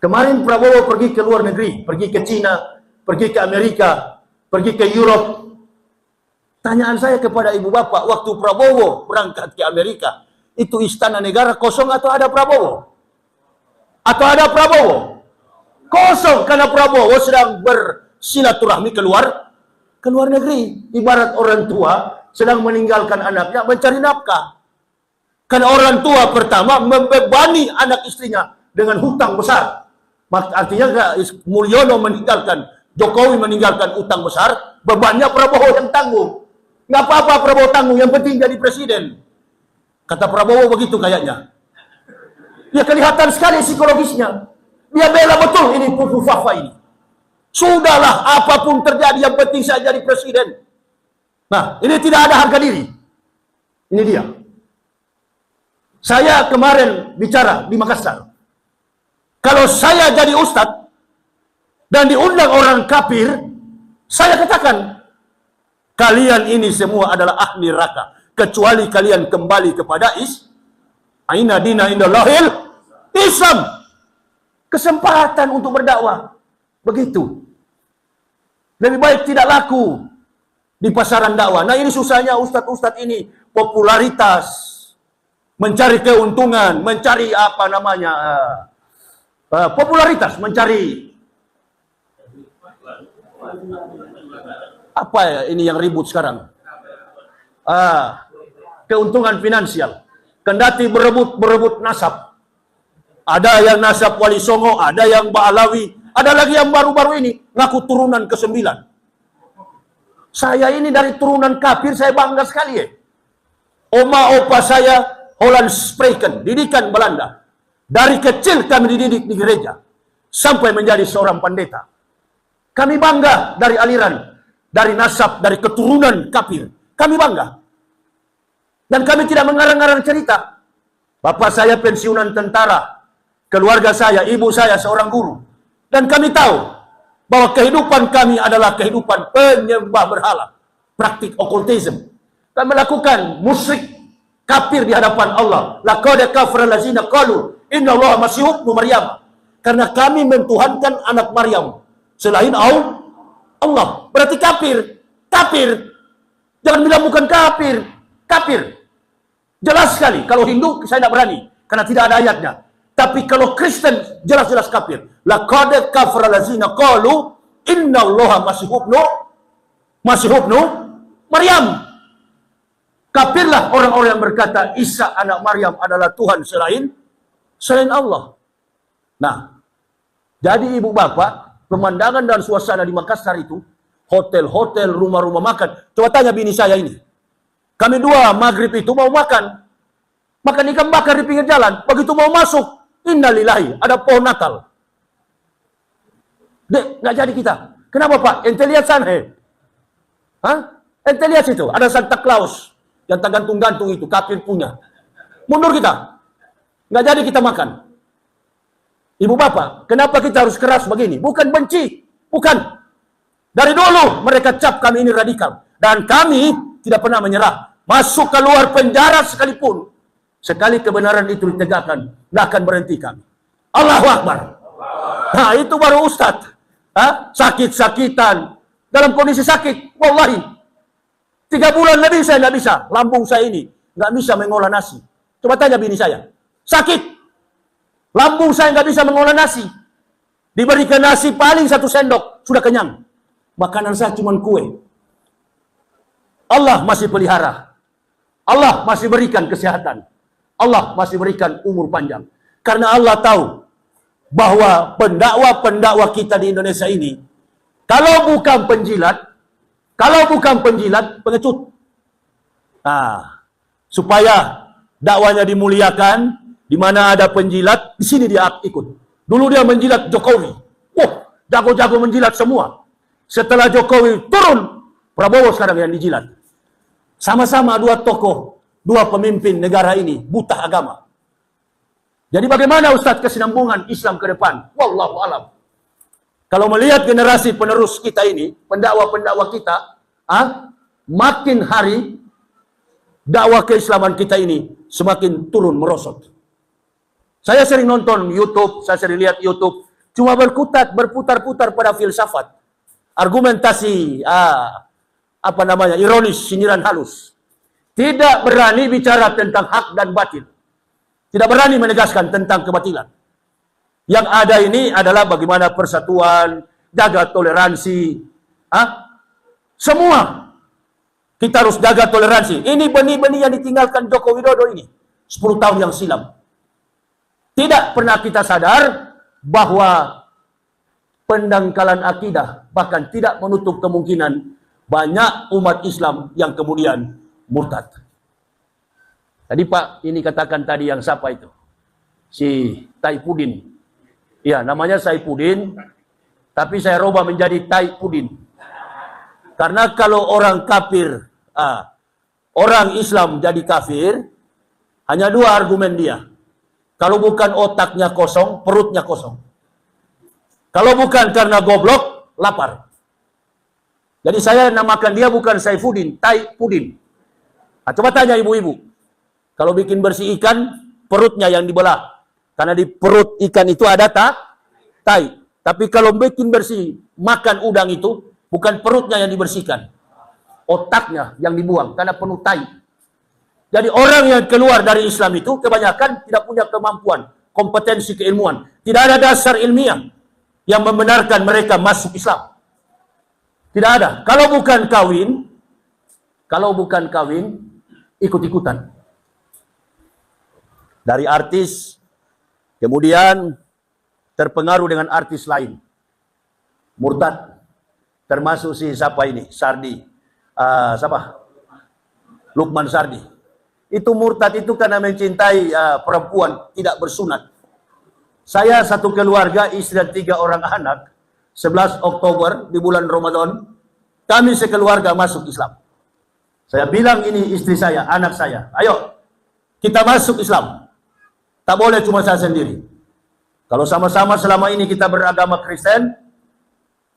Kemarin Prabowo pergi ke luar negeri, pergi ke Cina, pergi ke Amerika, pergi ke Europe. Tanyaan saya kepada ibu bapak, waktu Prabowo berangkat ke Amerika, itu istana negara kosong atau ada Prabowo? Atau ada Prabowo? Kosong, karena Prabowo sedang bersilaturahmi ke luar negeri. Ibarat orang tua sedang meninggalkan anaknya mencari nafkah. Karena orang tua pertama membebani anak istrinya dengan hutang besar. Artinya Mulyono meninggalkan, Jokowi meninggalkan utang besar, bebannya Prabowo yang tanggung. Nggak apa-apa Prabowo tanggung, yang penting jadi presiden. Kata Prabowo begitu kayaknya. Ya kelihatan sekali psikologisnya. Dia bela betul ini Pupu Fafa ini. Sudahlah, apapun terjadi, yang penting saya jadi presiden. Nah, ini tidak ada harga diri. Ini dia. Saya kemarin bicara di Makassar. Kalau saya jadi ustadz dan diundang orang kafir, saya katakan, kalian ini semua adalah ahli neraka, kecuali kalian kembali kepada Aina dina indallahil Islam. Kesempatan untuk berdakwah. Begitu. Lebih baik tidak laku di pasaran dakwah. Nah, ini susahnya ustadz-ustadz ini. Popularitas. Mencari keuntungan. Mencari apa namanya. Popularitas. Mencari. Apa ya ini yang ribut sekarang? Keuntungan finansial. Kendati berebut nasab. Ada yang nasab Wali Songo, ada yang Ba'alawi, ada lagi yang baru-baru ini ngaku turunan ke-9. Saya ini dari turunan kafir, saya bangga sekali ya. Oma opa saya Holland Spreken, didikan Belanda. Dari kecil kami dididik di gereja sampai menjadi seorang pendeta. Kami bangga dari aliran, dari nasab, dari keturunan kafir. Kami bangga. Dan kami tidak mengarang-arang cerita. Bapak saya pensiunan tentara. Keluarga saya, ibu saya seorang guru. Dan kami tahu bahwa kehidupan kami adalah kehidupan penyembah berhala. Praktik okultisme. Kami melakukan musyrik kafir di hadapan Allah. Laqad kafara allazina qalu innallaha masih ibnu Maryam. Karena kami mentuhankan anak Maryam selain Allah. Berarti kafir. Kafir. Jangan bilang bukan kafir. Kafir. Jelas sekali. Kalau Hindu saya tidak berani karena tidak ada ayatnya. Tapi kalau Kristen jelas-jelas kafir. Laqad kafara allazina qalu innallaha masih ibnu Maryam. Kafirlah orang-orang yang berkata Isa anak Maryam adalah Tuhan selain Allah. Nah, jadi ibu bapak, pemandangan dan suasana di Makassar itu, hotel-hotel, rumah-rumah makan. Coba tanya bini saya ini. Kami dua maghrib itu mau makan ikan bakar di pinggir jalan. Begitu mau masuk, innalillahi, ada pohon Natal. Dek, nggak jadi kita. Kenapa Pak? Ente lihat sana. Ente lihat situ, ada Santa Claus yang tergantung-gantung itu, kafir punya. Mundur kita. Nggak jadi kita makan. Ibu bapak, kenapa kita harus keras begini? Bukan benci, bukan. Dari dulu mereka cap kami ini radikal. Dan kami tidak pernah menyerah. Masuk keluar penjara sekalipun. Sekali kebenaran itu ditegakkan, tidak akan berhenti kami. Allahu Akbar. Nah, itu baru ustadz. Sakit-sakitan. Dalam kondisi sakit. Wallahi. 3 bulan lebih saya tidak bisa. Lambung saya ini nggak bisa mengolah nasi. Coba tanya bini saya. Sakit. Lambung saya nggak bisa mengolah nasi. Diberikan nasi paling 1 sendok. Sudah kenyang. Makanan saya cuma kue. Allah masih pelihara. Allah masih berikan kesehatan. Allah masih berikan umur panjang. Karena Allah tahu bahwa pendakwa-pendakwa kita di Indonesia ini, kalau bukan penjilat, pengecut. Supaya dakwanya dimuliakan, di mana ada penjilat, di sini dia ikut. Dulu dia menjilat Jokowi. Jago-jago menjilat semua. Setelah Jokowi turun, Prabowo sekarang yang dijilat. Sama-sama 2 tokoh, 2 pemimpin negara ini buta agama. Jadi bagaimana Ustadz kesinambungan Islam ke depan? Wallahu alam. Kalau melihat generasi penerus kita ini, pendakwa-pendakwa kita, makin hari dakwah keislaman kita ini semakin turun merosot. Saya sering nonton YouTube, saya sering lihat YouTube, cuma berputar-putar pada filsafat, argumentasi, ironis, sindiran halus. Tidak berani bicara tentang hak dan batil. Tidak berani menegaskan tentang kebatilan. Yang ada ini adalah bagaimana persatuan, jaga toleransi. Semua kita harus jaga toleransi. Ini benih-benih yang ditinggalkan Joko Widodo ini 10 tahun yang silam. Tidak pernah kita sadar bahwa pendangkalan akidah, bahkan tidak menutup kemungkinan banyak umat Islam yang kemudian murtad. Tadi Pak, ini katakan tadi yang siapa itu? Si Taipudin. Ya, namanya Saipudin, tapi saya rubah menjadi Taipudin. Karena kalau orang kafir, orang Islam jadi kafir, hanya 2 argumen dia. Kalau bukan otaknya kosong, perutnya kosong. Kalau bukan karena goblok, lapar. Jadi saya namakan dia bukan Saifuddin, Taipudin. Coba tanya ibu-ibu. Kalau bikin bersih ikan, perutnya yang dibelah. Karena di perut ikan itu ada tai. Tapi kalau bikin bersih, makan udang itu, bukan perutnya yang dibersihkan. Otaknya yang dibuang, karena penuh tai. Jadi orang yang keluar dari Islam itu, kebanyakan tidak punya kemampuan, kompetensi keilmuan. Tidak ada dasar ilmiah yang membenarkan mereka masuk Islam. Tidak ada. Kalau bukan kawin, ikut-ikutan. Dari artis, kemudian terpengaruh dengan artis lain. Murtad. Termasuk si siapa ini? Sardi. Lukman Sardi. Itu murtad itu karena mencintai perempuan, tidak bersunat. Saya satu keluarga, istri dan 3 orang anak, 11 Oktober di bulan Ramadan, kami sekeluarga masuk Islam. Saya bilang ini istri saya, anak saya, ayo kita masuk Islam. Tak boleh cuma saya sendiri. Kalau sama-sama selama ini kita beragama Kristen,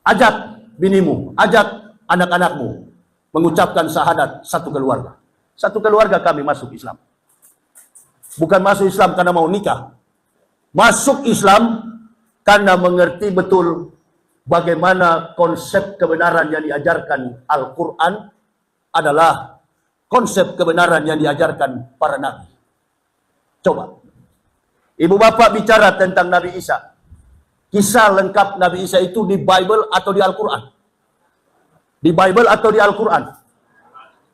ajak binimu, ajak anak-anakmu mengucapkan syahadat satu keluarga. Satu keluarga kami masuk Islam. Bukan masuk Islam karena mau nikah. Masuk Islam karena mengerti betul bagaimana konsep kebenaran yang diajarkan Al-Quran adalah konsep kebenaran yang diajarkan para nabi. Coba. Ibu bapak bicara tentang Nabi Isa. Kisah lengkap Nabi Isa itu di Bible atau di Al-Quran? Di Bible atau di Al-Quran?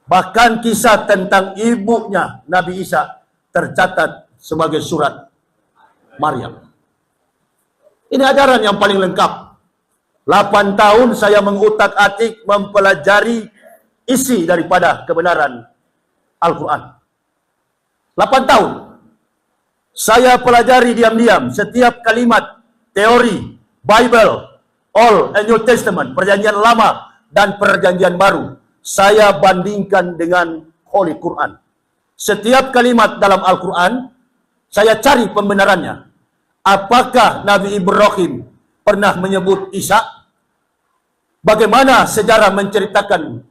Bahkan kisah tentang ibunya Nabi Isa tercatat sebagai surat Maryam. Ini ajaran yang paling lengkap. 8 tahun saya mengutak-atik, mempelajari isi daripada kebenaran Al-Quran. 8 tahun. Saya pelajari diam-diam setiap kalimat teori Bible, Old and New Testament, perjanjian lama dan perjanjian baru. Saya bandingkan dengan Holy Quran. Setiap kalimat dalam Al-Quran, saya cari pembenarannya. Apakah Nabi Ibrahim pernah menyebut Isa? Bagaimana sejarah menceritakan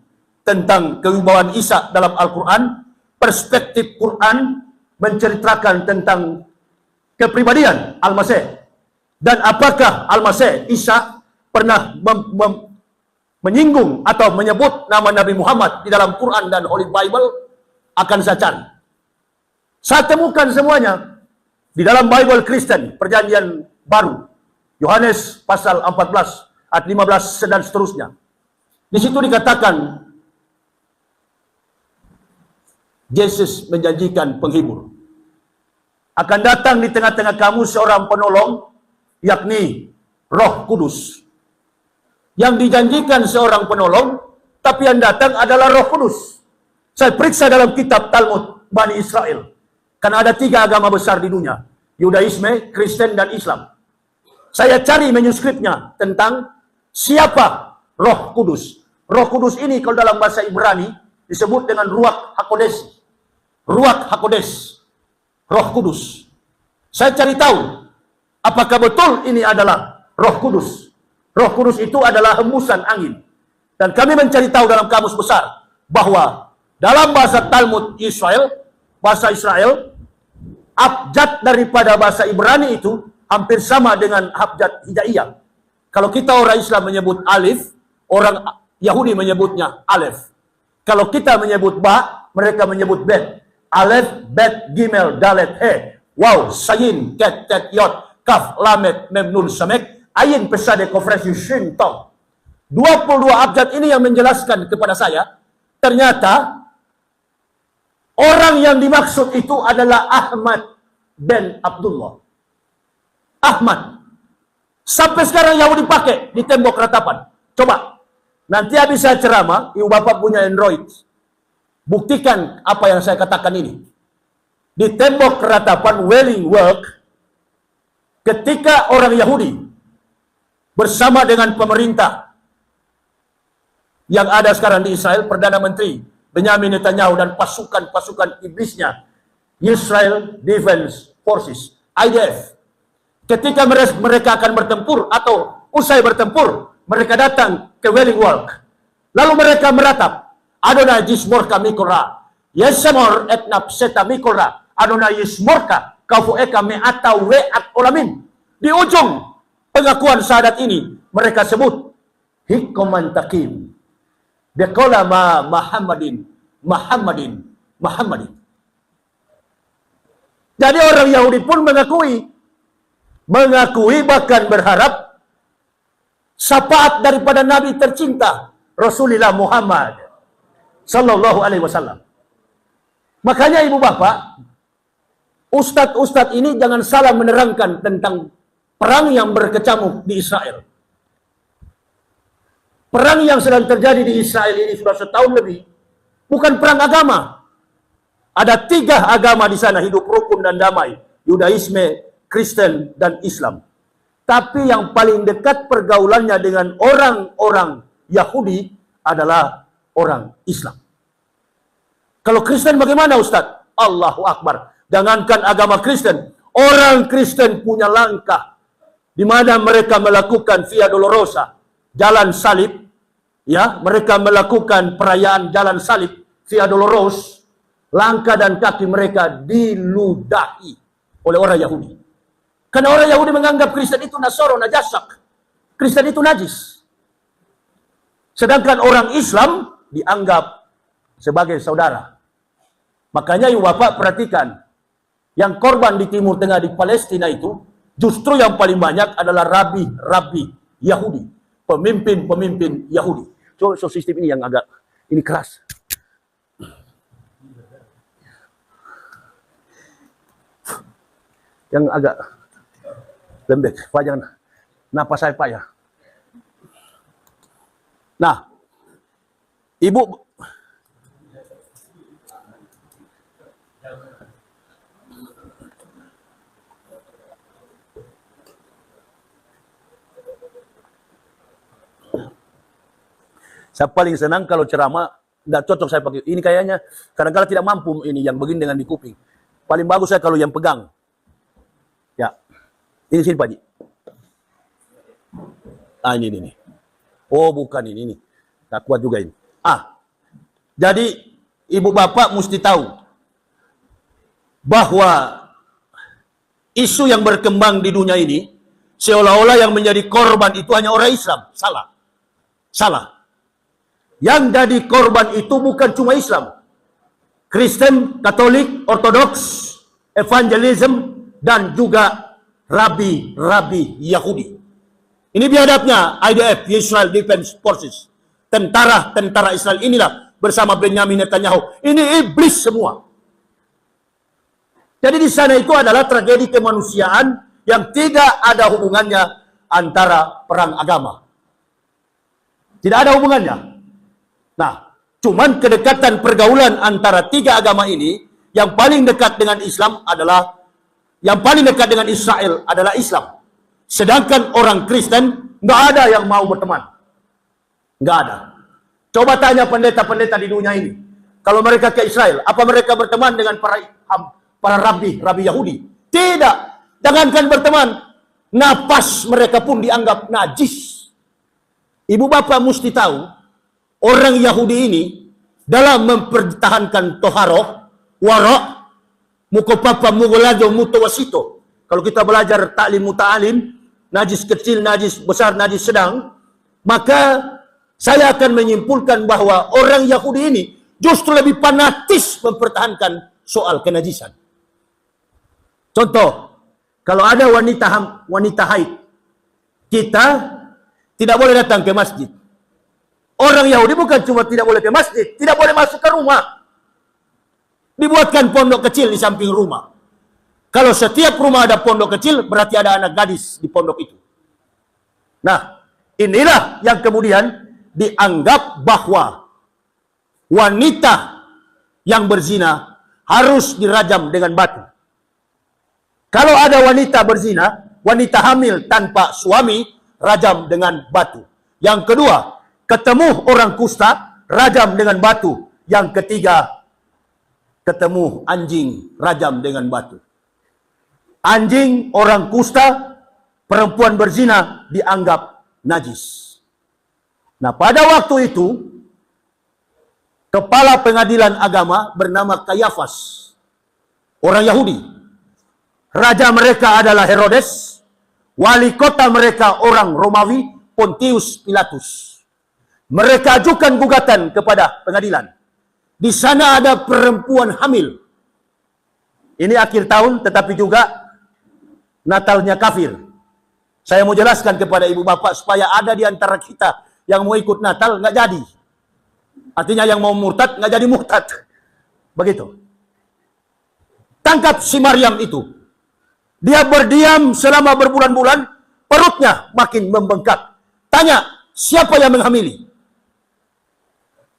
tentang kewibawaan Isa dalam Al-Quran? Perspektif Quran menceritakan tentang kepribadian Al-Masih. Dan apakah Al-Masih, Isa, pernah menyinggung atau menyebut nama Nabi Muhammad di dalam Quran dan Holy Bible? Akan saya cari. Saya temukan semuanya di dalam Bible Kristen, perjanjian baru. Yohanes pasal 14, ayat 15 dan seterusnya. Di situ dikatakan Yesus menjanjikan penghibur. Akan datang di tengah-tengah kamu seorang penolong, yakni Roh Kudus. Yang dijanjikan seorang penolong, tapi yang datang adalah Roh Kudus. Saya periksa dalam kitab Talmud Bani Israel. Karena ada 3 agama besar di dunia. Yudaisme, Kristen, dan Islam. Saya cari manuskripnya tentang siapa Roh Kudus. Roh Kudus ini kalau dalam bahasa Ibrani disebut dengan Ruach HaKodesh. Ruach HaKodesh. Roh Kudus. Saya cari tahu apakah betul ini adalah Roh Kudus. Roh Kudus itu adalah hembusan angin. Dan kami mencari tahu dalam kamus besar bahwa dalam bahasa Talmud Israel, bahasa Israel, abjad daripada bahasa Ibrani itu hampir sama dengan abjad hijaiyah. Kalau kita orang Islam menyebut alif, orang Yahudi menyebutnya alef. Kalau kita menyebut ba, mereka menyebut bet. Alef, bet, gimel, dalet, he. Wow, sayin, ket, tet, yot, kaf, lamet, mem, nun, samek, ayin, pesade, kofresi, shin, tong. 22 abjad ini yang menjelaskan kepada saya, ternyata orang yang dimaksud itu adalah Ahmad bin Abdullah. Ahmad. Sampai sekarang Yahudi pakai di tembok ratapan. Coba. Nanti habis saya ceramah, ibu bapak punya Android. Buktikan apa yang saya katakan ini. Di tembok ratapan Wailing Work, ketika orang Yahudi bersama dengan pemerintah yang ada sekarang di Israel, Perdana Menteri Benyamin Netanyahu dan pasukan-pasukan iblisnya, Israel Defense Forces, IDF. Ketika mereka akan bertempur atau usai bertempur, mereka datang ke Wailing Work. Lalu mereka meratap, Adonai Yismorka Mikora, Yesemor etnap seta Mikora, Adonai Yismorka, kaufu eka me'ata we'at olamin. Di ujung pengakuan syahadat ini, mereka sebut, Hikkoman Takim. Dekola Muhammadin. Jadi orang Yahudi pun mengakui bahkan berharap syafaat daripada Nabi tercinta Rasulullah Muhammad sallallahu alaihi wasallam. Makanya ibu bapak, ustadz-ustadz ini jangan salah menerangkan tentang perang yang berkecamuk di Israel. Perang yang sedang terjadi di Israel ini sudah setahun lebih, bukan perang agama. Ada 3 agama di sana hidup rukun dan damai, Yudaisme, Kristen, dan Islam. Tapi yang paling dekat pergaulannya dengan orang-orang Yahudi adalah orang Islam. Kalau Kristen bagaimana Ustaz? Allahu Akbar. Jangankan agama Kristen, orang Kristen punya langkah di mana mereka melakukan Via Dolorosa, jalan salib, ya, mereka melakukan perayaan jalan salib, Via Dolorosa, langkah dan kaki mereka diludahi oleh orang Yahudi. Karena orang Yahudi menganggap Kristen itu nasoro, najasak. Kristen itu najis. Sedangkan orang Islam dianggap sebagai saudara. Makanya ibu bapak perhatikan, yang korban di Timur Tengah di Palestina itu, justru yang paling banyak adalah rabi-rabi Yahudi. Pemimpin-pemimpin Yahudi. So sistem ini yang agak, ini keras. Yang agak lembek, jangan napas saya payah. Nah, ibu saya paling senang kalau ceramah tidak cocok saya pakai. Ini kayaknya kadang-kadang tidak mampu ini yang begini dengan di kuping. Paling bagus saya kalau yang pegang. Ya. Ini sini Pak Ji. Ah ini. Oh bukan ini. Tak kuat juga ini. Jadi ibu bapak mesti tahu bahwa isu yang berkembang di dunia ini seolah-olah yang menjadi korban itu hanya orang Islam. Salah. Yang jadi korban itu bukan cuma Islam. Kristen, Katolik, Ortodoks, Evangelism, dan juga rabi-rabi Yahudi. Ini biadabnya IDF, Israel Defense Forces. Tentara-tentara Israel inilah bersama Benyamin Netanyahu. Ini iblis semua. Jadi di sana itu adalah tragedi kemanusiaan yang tidak ada hubungannya antara perang agama. Tidak ada hubungannya. Nah, cuman kedekatan pergaulan antara 3 agama ini, yang paling dekat dengan Islam adalah, yang paling dekat dengan Israel adalah Islam. Sedangkan orang Kristen, nggak ada yang mau berteman. Nggak ada. Coba tanya pendeta-pendeta di dunia ini. Kalau mereka ke Israel, apa mereka berteman dengan para rabi Yahudi? Tidak. Jangankan berteman, napas mereka pun dianggap najis. Ibu bapak mesti tahu, orang Yahudi ini dalam mempertahankan toharoh, warok, mukopapa, mugolajo, mutawasito, kalau kita belajar ta'lim muta'alim, najis kecil, najis besar, najis sedang, maka saya akan menyimpulkan bahwa orang Yahudi ini justru lebih fanatis mempertahankan soal kenajisan. Contoh, kalau ada wanita haid, kita tidak boleh datang ke masjid. Orang Yahudi bukan cuma tidak boleh ke masjid, tidak boleh masuk ke rumah. Dibuatkan pondok kecil di samping rumah. Kalau setiap rumah ada pondok kecil, berarti ada anak gadis di pondok itu. Nah, inilah yang kemudian dianggap bahwa wanita yang berzina harus dirajam dengan batu. Kalau ada wanita berzina, wanita hamil tanpa suami, rajam dengan batu. Yang kedua, ketemu orang kusta, rajam dengan batu. Yang ketiga, ketemu anjing, rajam dengan batu. Anjing, orang kusta, perempuan berzina dianggap najis. Nah, pada waktu itu, kepala pengadilan agama bernama Kayafas, orang Yahudi. Raja mereka adalah Herodes, wali kota mereka orang Romawi, Pontius Pilatus. Mereka ajukan gugatan kepada pengadilan. Di sana ada perempuan hamil. Ini akhir tahun, tetapi juga Natalnya kafir. Saya mau jelaskan kepada ibu bapak supaya ada di antara kita yang mau ikut Natal, nggak jadi. Artinya yang mau murtad, nggak jadi murtad. Begitu. Tangkap si Maryam itu. Dia berdiam selama berbulan-bulan, perutnya makin membengkak. Tanya, siapa yang menghamili?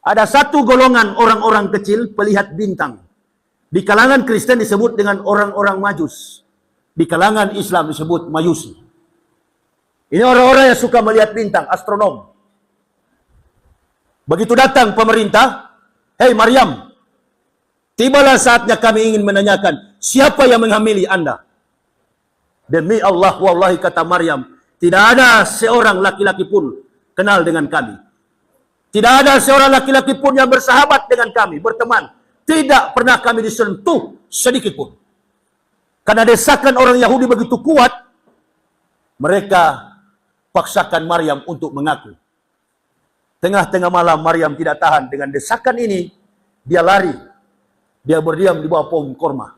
Ada satu golongan orang-orang kecil pelihat bintang. Di kalangan Kristen disebut dengan orang-orang Majus. Di kalangan Islam disebut Majusi. Ini orang-orang yang suka melihat bintang, astronom. Begitu datang pemerintah, hei Maryam, tibalah saatnya kami ingin menanyakan, siapa yang menghamili Anda? Demi Allah, wallahi kata Maryam, tidak ada seorang laki-laki pun kenal dengan kami. Tidak ada seorang laki-laki pun yang bersahabat dengan kami, berteman. Tidak pernah kami disentuh sedikit pun. Karena desakan orang Yahudi begitu kuat, mereka paksakan Maryam untuk mengaku. Tengah-tengah malam Maryam tidak tahan dengan desakan ini, dia lari. Dia berdiam di bawah pohon korma.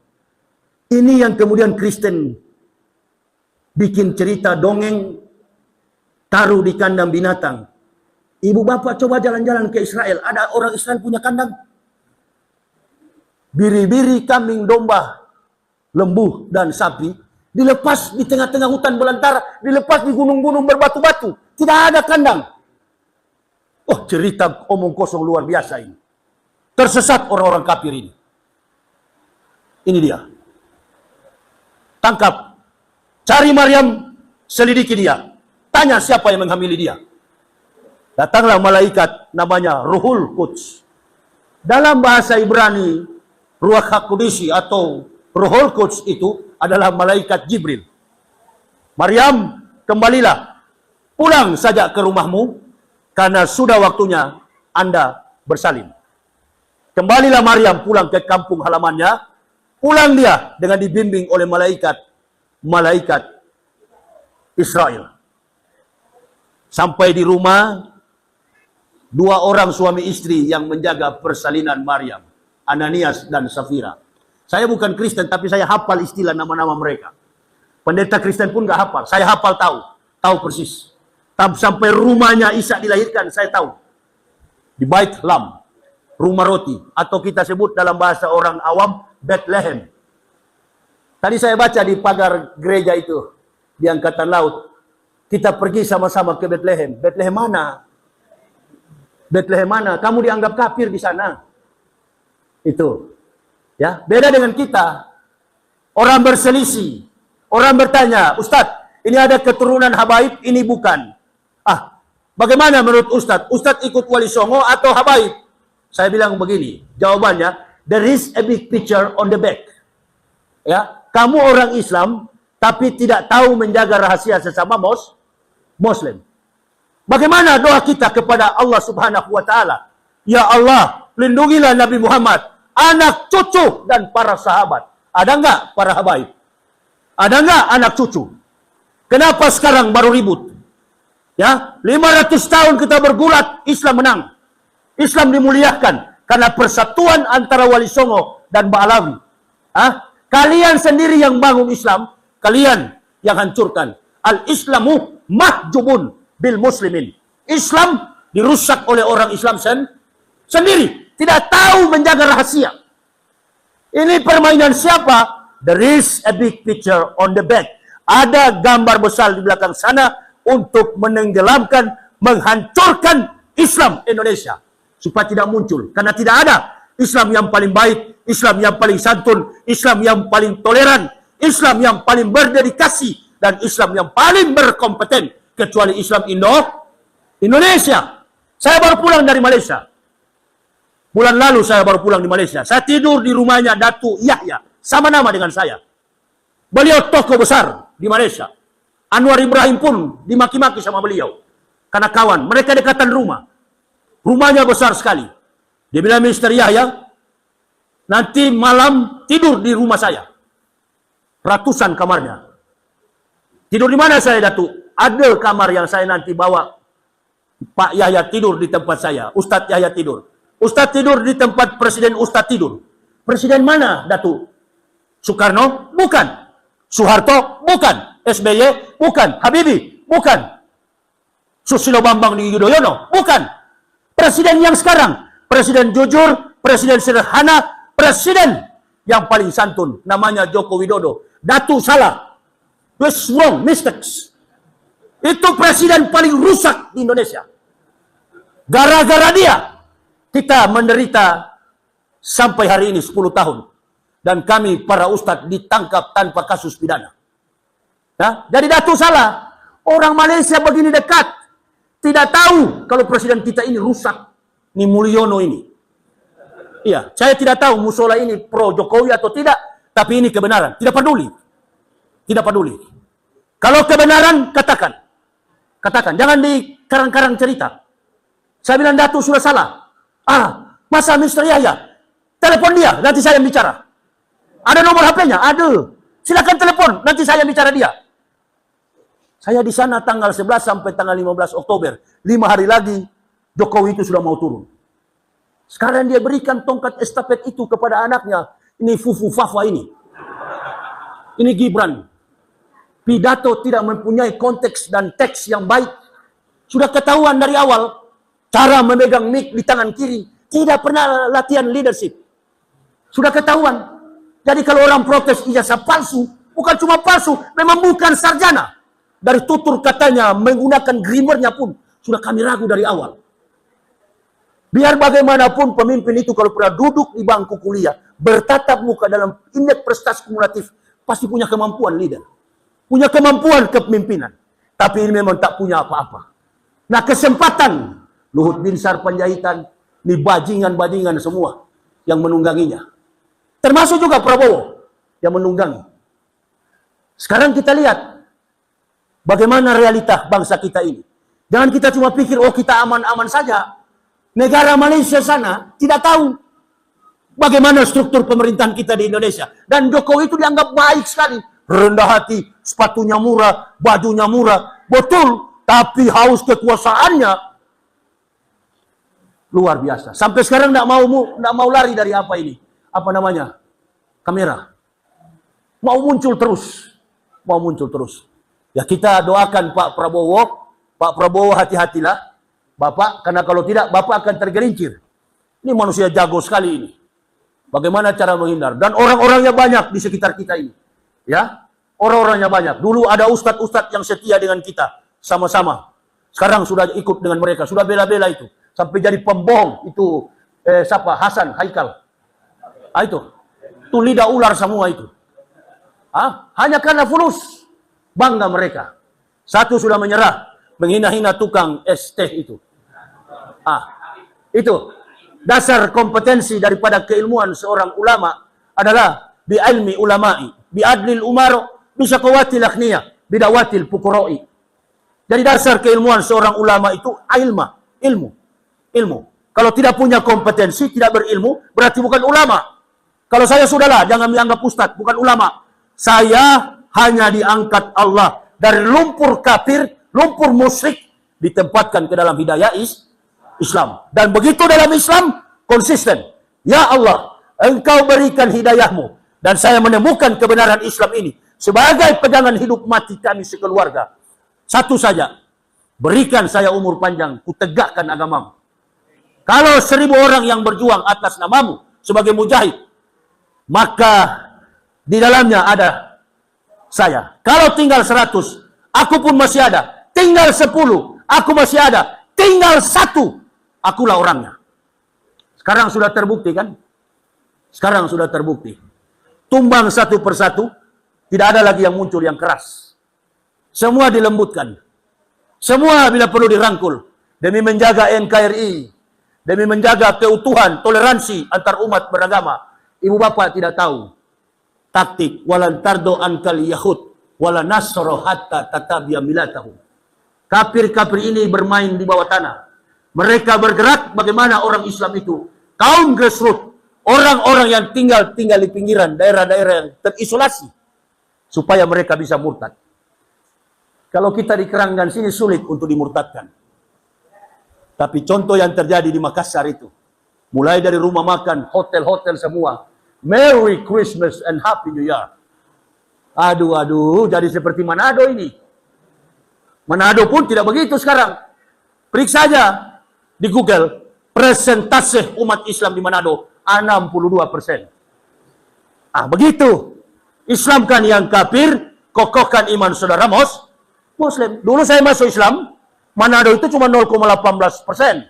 Ini yang kemudian Kristen bikin cerita dongeng, taruh di kandang binatang. Ibu bapak coba jalan-jalan ke Israel. Ada orang Israel punya kandang. Biri-biri, kambing, domba, lembu, dan sapi dilepas di tengah-tengah hutan belantara, dilepas di gunung-gunung berbatu-batu. Tidak ada kandang. Oh, cerita omong kosong luar biasa ini. Tersesat orang-orang kafir ini. Ini dia. Tangkap. Cari Maryam, selidiki dia. Tanya siapa yang menghamili dia. Datanglah malaikat namanya Ruhul Quds. Dalam bahasa Ibrani, Ruach HaKodisi atau Ruhul Quds itu adalah malaikat Jibril. Maryam, kembalilah. Pulang saja ke rumahmu, karena sudah waktunya Anda bersalin. Kembalilah Maryam pulang ke kampung halamannya. Pulang dia dengan dibimbing oleh malaikat Israel. Sampai di rumah, dua orang suami istri yang menjaga persalinan Maryam, Ananias dan Safira. Saya bukan Kristen, tapi saya hafal istilah nama-nama mereka. Pendeta Kristen pun gak hafal, saya hafal tahu persis. Sampai rumahnya Isa dilahirkan, saya tahu. Di Bait Lam, rumah roti, atau kita sebut dalam bahasa orang awam, Bethlehem. Tadi saya baca di pagar gereja itu, di Angkatan Laut. Kita pergi sama-sama ke Bethlehem. Bethlehem mana? Bethlehem mana? Kamu dianggap kafir di sana. Itu. Ya, beda dengan kita. Orang berselisih. Orang bertanya, Ustadz, ini ada keturunan Habaib, ini bukan. Bagaimana menurut Ustadz? Ustadz ikut Wali Songo atau Habaib? Saya bilang begini, jawabannya, there is a big picture on the back. Ya, kamu orang Islam, tapi tidak tahu menjaga rahasia sesama Muslim. Bagaimana doa kita kepada Allah Subhanahu wa Ta'ala? Ya Allah, lindungilah Nabi Muhammad, anak cucu dan para sahabat. Ada enggak para habaib? Ada nggak anak cucu? Kenapa sekarang baru ribut? Ya, 500 tahun kita bergulat, Islam menang. Islam dimuliakan karena persatuan antara Wali Songo dan Mbak Alawi. Kalian sendiri yang bangun Islam, kalian yang hancurkan. Al-Islamu mahjubun bil muslimin. Islam dirusak oleh orang Islam sendiri. Tidak tahu menjaga rahasia. Ini permainan siapa? There is a big picture on the back. Ada gambar besar di belakang sana untuk menenggelamkan, menghancurkan Islam Indonesia. Supaya tidak muncul. Karena tidak ada Islam yang paling baik, Islam yang paling santun, Islam yang paling toleran, Islam yang paling berdedikasi, dan Islam yang paling berkompeten. Kecuali Islam Indonesia. Saya baru pulang dari Malaysia. Bulan lalu saya baru pulang di Malaysia. Saya tidur di rumahnya Datuk Yahya. Sama nama dengan saya. Beliau tokoh besar di Malaysia. Anwar Ibrahim pun dimaki-maki sama beliau. Karena kawan. Mereka dekatan rumah. Rumahnya besar sekali. Dia bilang, Mr. Yahya, nanti malam tidur di rumah saya. Ratusan kamarnya. Tidur di mana saya, Datuk? Ada kamar yang saya nanti bawa Pak Yahya tidur di tempat saya. Ustadz Yahya tidur. Ustadz tidur di tempat Presiden Ustadz tidur. Presiden mana, Datuk? Soekarno? Bukan. Soeharto? Bukan. SBY? Bukan. Habibie? Bukan. Susilo Bambang Yudhoyono? Bukan. Presiden yang sekarang. Presiden jujur, presiden sederhana, presiden yang paling santun. Namanya Joko Widodo. Datuk salah. Was wrong, mistakes. Itu presiden paling rusak di Indonesia. Gara-gara dia, kita menderita sampai hari ini 10 tahun. Dan kami para ustadz ditangkap tanpa kasus pidana. Jadi Datuk salah. Orang Malaysia begini dekat. Tidak tahu kalau presiden kita ini rusak. Ini Mulyono ini. Iya, saya tidak tahu musola ini pro Jokowi atau tidak. Tapi ini kebenaran. Tidak peduli. Tidak peduli. Kalau kebenaran, katakan. Katakan. Jangan di karang-karang cerita. Saya bilang Datuk sudah salah. Masa Mr. Yahya? Telepon dia, nanti saya bicara. Ada nomor HP-nya? Ada. Silakan telepon, nanti saya bicara dia. Saya di sana tanggal 11 sampai tanggal 15 Oktober. 5 hari lagi, Jokowi itu sudah mau turun. Sekarang dia berikan tongkat estafet itu kepada anaknya. Ini Fufu Fafa ini. Ini Gibran. Pidato tidak mempunyai konteks dan teks yang baik. Sudah ketahuan dari awal. Cara memegang mic di tangan kiri. Tidak pernah latihan leadership. Sudah ketahuan. Jadi kalau orang protes ijazah palsu. Bukan cuma palsu. Memang bukan sarjana. Dari tutur katanya, menggunakan grammarnya pun. Sudah kami ragu dari awal. Biar bagaimanapun pemimpin itu kalau pernah duduk di bangku kuliah. Bertatap muka dalam indeks prestasi kumulatif. Pasti punya kemampuan leader. Punya kemampuan kepemimpinan. Tapi ini memang tak punya apa-apa. Nah kesempatan. Luhut Binsar Panjaitan. Ini bajingan-bajingan semua. Yang menungganginya. Termasuk juga Prabowo. Yang menunggangi. Sekarang kita lihat. Bagaimana realita bangsa kita ini. Jangan kita cuma pikir, oh kita aman-aman saja. Negara Malaysia sana tidak tahu. Bagaimana struktur pemerintahan kita di Indonesia. Dan Jokowi itu dianggap baik sekali. Rendah hati, sepatunya murah, bajunya murah. Betul, tapi haus kekuasaannya luar biasa. Sampai sekarang tidak mau lari dari apa ini. Apa namanya? Kamera. Mau muncul terus. Mau muncul terus. Ya kita doakan Pak Prabowo hati-hatilah. Bapak, karena kalau tidak Bapak akan tergelincir. Ini manusia jago sekali ini. Bagaimana cara menghindar. Dan orang-orangnya banyak di sekitar kita ini. Ya, orang-orangnya banyak. Dulu ada ustadz-ustadz yang setia dengan kita. Sama-sama. Sekarang sudah ikut dengan mereka. Sudah bela-bela itu. Sampai jadi pembohong. Itu siapa? Hasan, Haikal. Itu lidah ular semua itu. Hanya karena fulus. Bangga mereka. Satu sudah menyerah. Menghina-hina tukang es teh itu. Itu. Dasar kompetensi daripada keilmuan seorang ulama adalah bi'ilmi ulama'i, bi'adlil umaro, bisyakawati lakhniyah, bidawatil pukuroi. Jadi dasar keilmuan seorang ulama itu ilmu. Kalau tidak punya kompetensi, tidak berilmu, berarti bukan ulama. Kalau saya sudahlah, jangan dianggap ustadz, bukan ulama. Saya hanya diangkat Allah dari lumpur kafir, lumpur musyrik, ditempatkan ke dalam hidayah Islam. Dan begitu dalam Islam, konsisten. Ya Allah, Engkau berikan hidayahmu, dan saya menemukan kebenaran Islam ini sebagai pegangan hidup mati kami sekeluarga. Satu saja, berikan saya umur panjang, kutegakkan agamamu. Kalau 1000 orang yang berjuang atas namamu sebagai mujahid, maka di dalamnya ada saya. Kalau tinggal 100, aku pun masih ada. Tinggal 10, aku masih ada. Tinggal 1, akulah orangnya. Sekarang sudah terbukti kan? Sekarang sudah terbukti. Tumbang satu persatu, tidak ada lagi yang muncul yang keras. Semua dilembutkan. Semua bila perlu dirangkul. Demi menjaga NKRI. Demi menjaga keutuhan, toleransi antar umat beragama. Ibu bapak tidak tahu taktik. Walan tardo ankal yahud. Wala nasro hatta tatabiya milatahu. Kafir-kafir ini bermain di bawah tanah. Mereka bergerak bagaimana orang Islam itu. Kaum grassroots. Orang-orang yang tinggal di pinggiran, daerah-daerah yang terisolasi. Supaya mereka bisa murtad. Kalau kita di Keranggan sini sulit untuk dimurtadkan. Tapi contoh yang terjadi di Makassar itu. Mulai dari rumah makan, hotel-hotel semua. Merry Christmas and Happy New Year. Aduh, jadi seperti Manado ini. Manado pun tidak begitu sekarang. Periksa saja di Google. Persentase umat Islam di Manado 62%. Begitu. Islamkan yang kafir, kokohkan iman saudara Muslim. Dulu saya masuk Islam, Manado itu cuma 0,18%.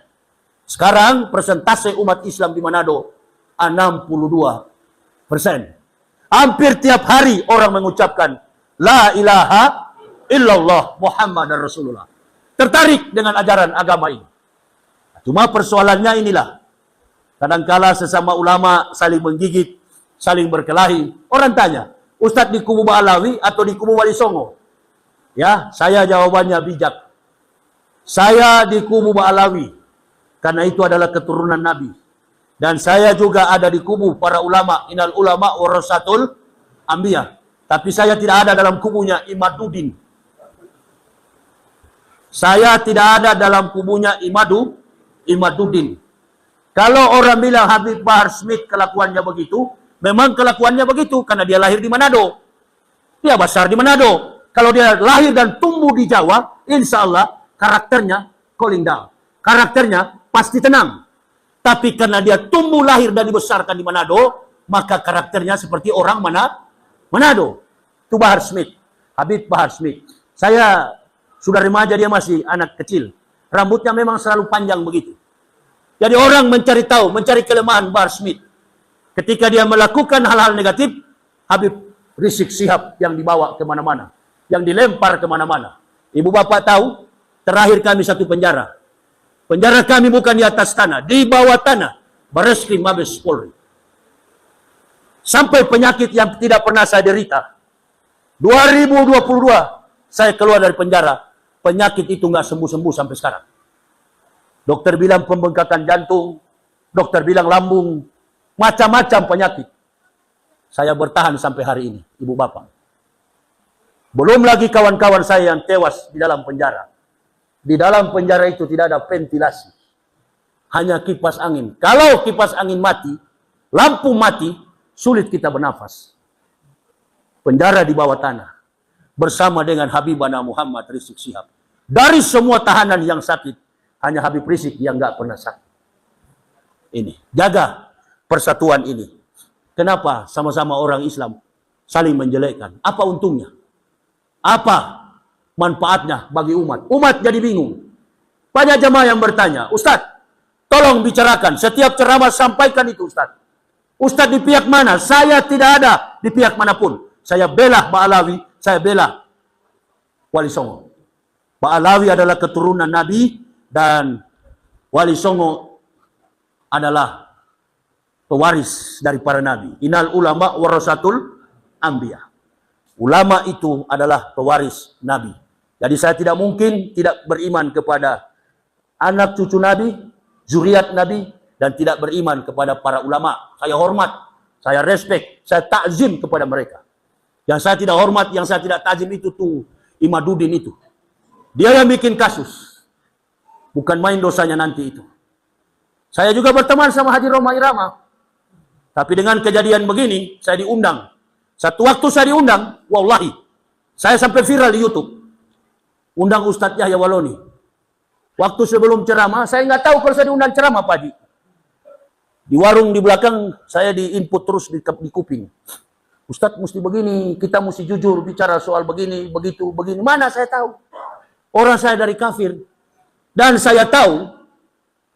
Sekarang persentase umat Islam di Manado 62%. Hampir tiap hari orang mengucapkan La ilaha illallah Muhammad Rasulullah. Tertarik dengan ajaran agama ini. Cuma persoalannya inilah. Kadangkala sesama ulama saling menggigit, saling berkelahi. Orang tanya, Ustadz di kubu Ba'alawi atau di kubu Wali Songo? Ya, saya jawabannya bijak. Saya di kubu Ba'alawi, karena itu adalah keturunan Nabi. Dan saya juga ada di kubu para ulama, inal ulama warasatul anbiya. Tapi saya tidak ada dalam kubunya Imaduddin. Saya tidak ada dalam kubunya Imaduddin. Kalau orang bilang Habib Bahar Smith kelakuannya begitu, memang kelakuannya begitu, karena dia lahir di Manado. Dia besar di Manado. Kalau dia lahir dan tumbuh di Jawa, insya Allah, karakternya cooling down. Karakternya pasti tenang. Tapi karena dia tumbuh lahir dan dibesarkan di Manado, maka karakternya seperti orang Manado. Itu Bahar Smith. Habib Bahar Smith. Saya sudah remaja, dia masih anak kecil. Rambutnya memang selalu panjang begitu. Jadi orang mencari tahu, mencari kelemahan Bahar Smith. Ketika dia melakukan hal-hal negatif, Habib Rizik Syihab yang dibawa kemana-mana. Yang dilempar kemana-mana. Ibu bapak tahu, terakhir kami satu penjara. Penjara kami bukan di atas tanah, di bawah tanah. Bareskrim Mabes Polri. Sampai penyakit yang tidak pernah saya derita. 2022, saya keluar dari penjara. Penyakit itu nggak sembuh-sembuh sampai sekarang. Dokter bilang pembengkakan jantung, dokter bilang lambung, macam-macam penyakit. Saya bertahan sampai hari ini, ibu bapak. Belum lagi kawan-kawan saya yang tewas di dalam penjara. Di dalam penjara itu tidak ada ventilasi. Hanya kipas angin. Kalau kipas angin mati, lampu mati, sulit kita bernafas. Penjara di bawah tanah. Bersama dengan Habibana Muhammad Rizik Syihab. Dari semua tahanan yang sakit, hanya Habib Rizik yang nggak pernah sakit. Ini. Jaga persatuan ini. Kenapa sama-sama orang Islam saling menjelekkan? Apa untungnya? Apa manfaatnya bagi umat? Umat jadi bingung. Banyak jemaah yang bertanya, Ustadz, tolong bicarakan. Setiap ceramah sampaikan itu, Ustadz. Ustadz di pihak mana? Saya tidak ada di pihak manapun. Saya bela Ba'alawi, saya bela Wali Songo. Ba'alawi adalah keturunan Nabi dan Wali Songo adalah pewaris dari para Nabi. Innal ulama warasatul anbiya. Ulama itu adalah pewaris Nabi. Jadi saya tidak mungkin tidak beriman kepada anak cucu Nabi, zuriat Nabi, dan tidak beriman kepada para ulama. Saya hormat, saya respect, saya takzim kepada mereka. Yang saya tidak hormat, yang saya tidak tajam itu tuh Imadudin itu. Dia yang bikin kasus. Bukan main dosanya nanti itu. Saya juga berteman sama Haji Roma Irama. Tapi dengan kejadian begini, saya diundang. Satu waktu saya diundang, wallahi, saya sampai viral di YouTube. Undang Ustadz Yahya Waloni. Waktu sebelum ceramah, saya nggak tahu kalau saya diundang ceramah, Pak Haji. Di warung di belakang, saya di-input terus di kuping. Ustadz mesti begini, kita mesti jujur bicara soal begini, begitu, begini. Mana saya tahu? Orang saya dari kafir. Dan saya tahu,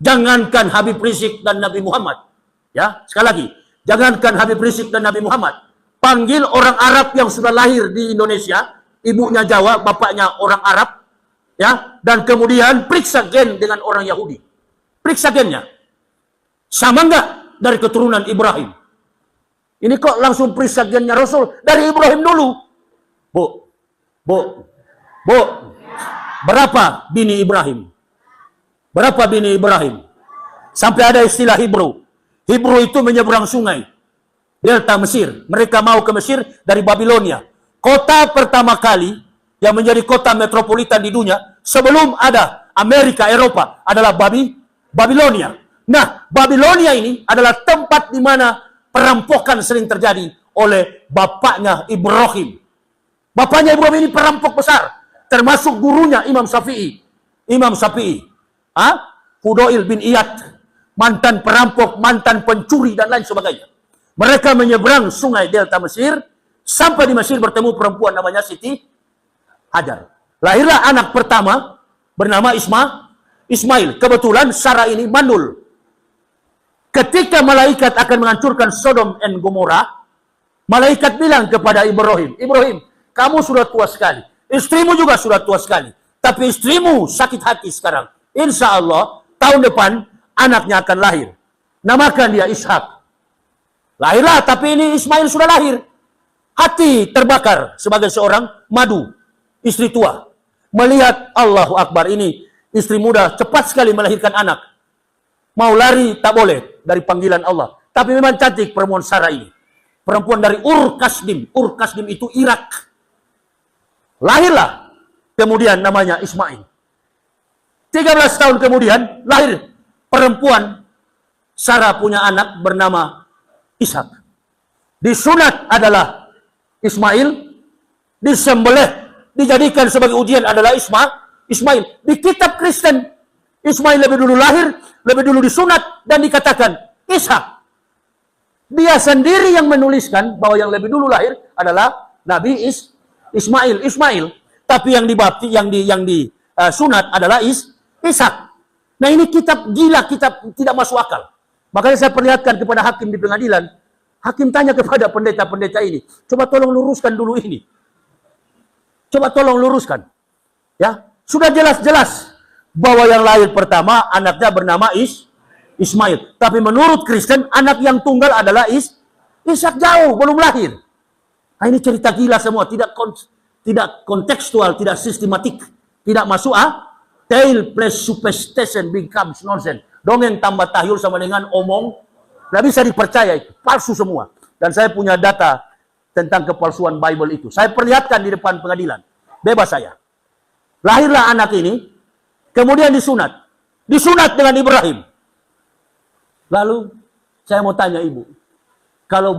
jangankan Habib Rizik dan Nabi Muhammad. Ya, sekali lagi, jangankan Habib Rizik dan Nabi Muhammad. Panggil orang Arab yang sudah lahir di Indonesia, ibunya Jawa, bapaknya orang Arab, ya, dan kemudian periksa gen dengan orang Yahudi. Periksa gennya. Sama enggak dari keturunan Ibrahim? Ini kok langsung periksa gennya Rasul dari Ibrahim dulu. Bu, berapa bini Ibrahim? Berapa bini Ibrahim? Sampai ada istilah Hebrew. Hebrew itu menyeberang sungai. Delta Mesir. Mereka mau ke Mesir dari Babilonia. Kota pertama kali yang menjadi kota metropolitan di dunia sebelum ada Amerika, Eropa adalah Babilonia. Nah, Babilonia ini adalah tempat di mana perampokan sering terjadi oleh bapaknya Ibrahim. Bapaknya Ibrahim ini perampok besar. Termasuk gurunya Imam Syafi'i. Fudail bin Iyad. Mantan perampok, mantan pencuri, dan lain sebagainya. Mereka menyeberang sungai Delta Mesir. Sampai di Mesir bertemu perempuan namanya Siti Hajar. Lahirlah anak pertama bernama Ismail. Kebetulan Sarah ini mandul. Ketika malaikat akan menghancurkan Sodom dan Gomora, malaikat bilang kepada Ibrahim, kamu sudah tua sekali. Istrimu juga sudah tua sekali. Tapi istrimu sakit hati sekarang. Insya Allah, tahun depan, anaknya akan lahir. Namakan dia Ishak. Lahirlah, tapi ini Ismail sudah lahir. Hati terbakar sebagai seorang madu. Istri tua. Melihat Allahu Akbar, ini istri muda cepat sekali melahirkan anak. Mau lari tak boleh dari panggilan Allah. Tapi memang cantik perempuan Sarah ini. Perempuan dari Ur Kasdim. Ur Kasdim itu Irak. Lahirlah. Kemudian namanya Ismail. 13 tahun kemudian lahir perempuan. Sarah punya anak bernama Ishak. Disunat adalah Ismail. Disembelih. Dijadikan sebagai ujian adalah Ismail. Di kitab Kristen, Ismail lebih dulu lahir, lebih dulu disunat, dan dikatakan Ishak. Dia sendiri yang menuliskan bahwa yang lebih dulu lahir adalah Nabi Ismail. Tapi yang dibaptis, yang disunat adalah Ishak. Nah, ini kitab gila, kitab tidak masuk akal. Makanya saya perlihatkan kepada hakim di pengadilan. Hakim tanya kepada pendeta-pendeta ini, coba tolong luruskan dulu ini. Coba tolong luruskan. Ya, sudah jelas-jelas bahwa yang lahir pertama anaknya bernama Ismail. Tapi menurut Kristen, anak yang tunggal adalah Ishak, jauh, belum lahir. Nah, ini cerita gila semua, tidak kontekstual, tidak sistematik, tidak masuk tale plus superstition becomes nonsense. Dongeng tambah tahyul sama dengan omong, nggak bisa dipercaya, itu palsu semua. Dan saya punya data tentang kepalsuan Bible itu. Saya perlihatkan di depan pengadilan. Bebas saya. Lahirlah anak ini, kemudian disunat. Disunat dengan Ibrahim. Lalu, saya mau tanya ibu. Kalau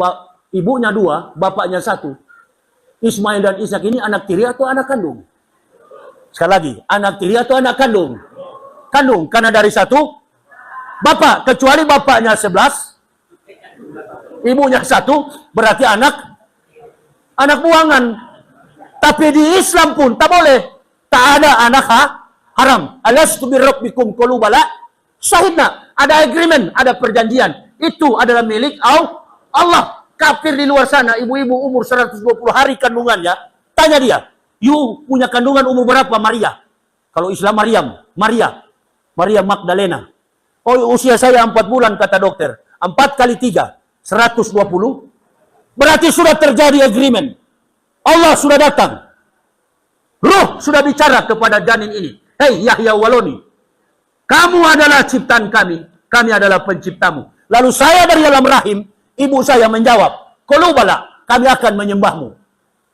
ibunya dua, bapaknya satu. Ismail dan Ishak ini anak tiri atau anak kandung? Sekali lagi, anak tiri atau anak kandung? Kandung, karena dari satu bapak. Kecuali bapaknya 11, ibunya satu, berarti anak buangan. Tapi di Islam pun tak boleh. Tak ada anak haram. Alastu birabbikum qalu bala. Syahidna. Ada agreement, ada perjanjian. Itu adalah milik Allah. Kafir di luar sana, ibu-ibu umur 120 hari kandungannya, tanya dia, you punya kandungan umur berapa Maria? Kalau Islam Maria Magdalena. Oh, usia saya 4 bulan, kata dokter. 4 kali 3, 120. Berarti sudah terjadi agreement. Allah sudah datang. Ruh sudah bicara kepada janin ini. Hei Yahya Waloni, kamu adalah ciptaan kami adalah penciptamu. Lalu saya dari dalam rahim, ibu saya menjawab, Kolubala, kami akan menyembahmu.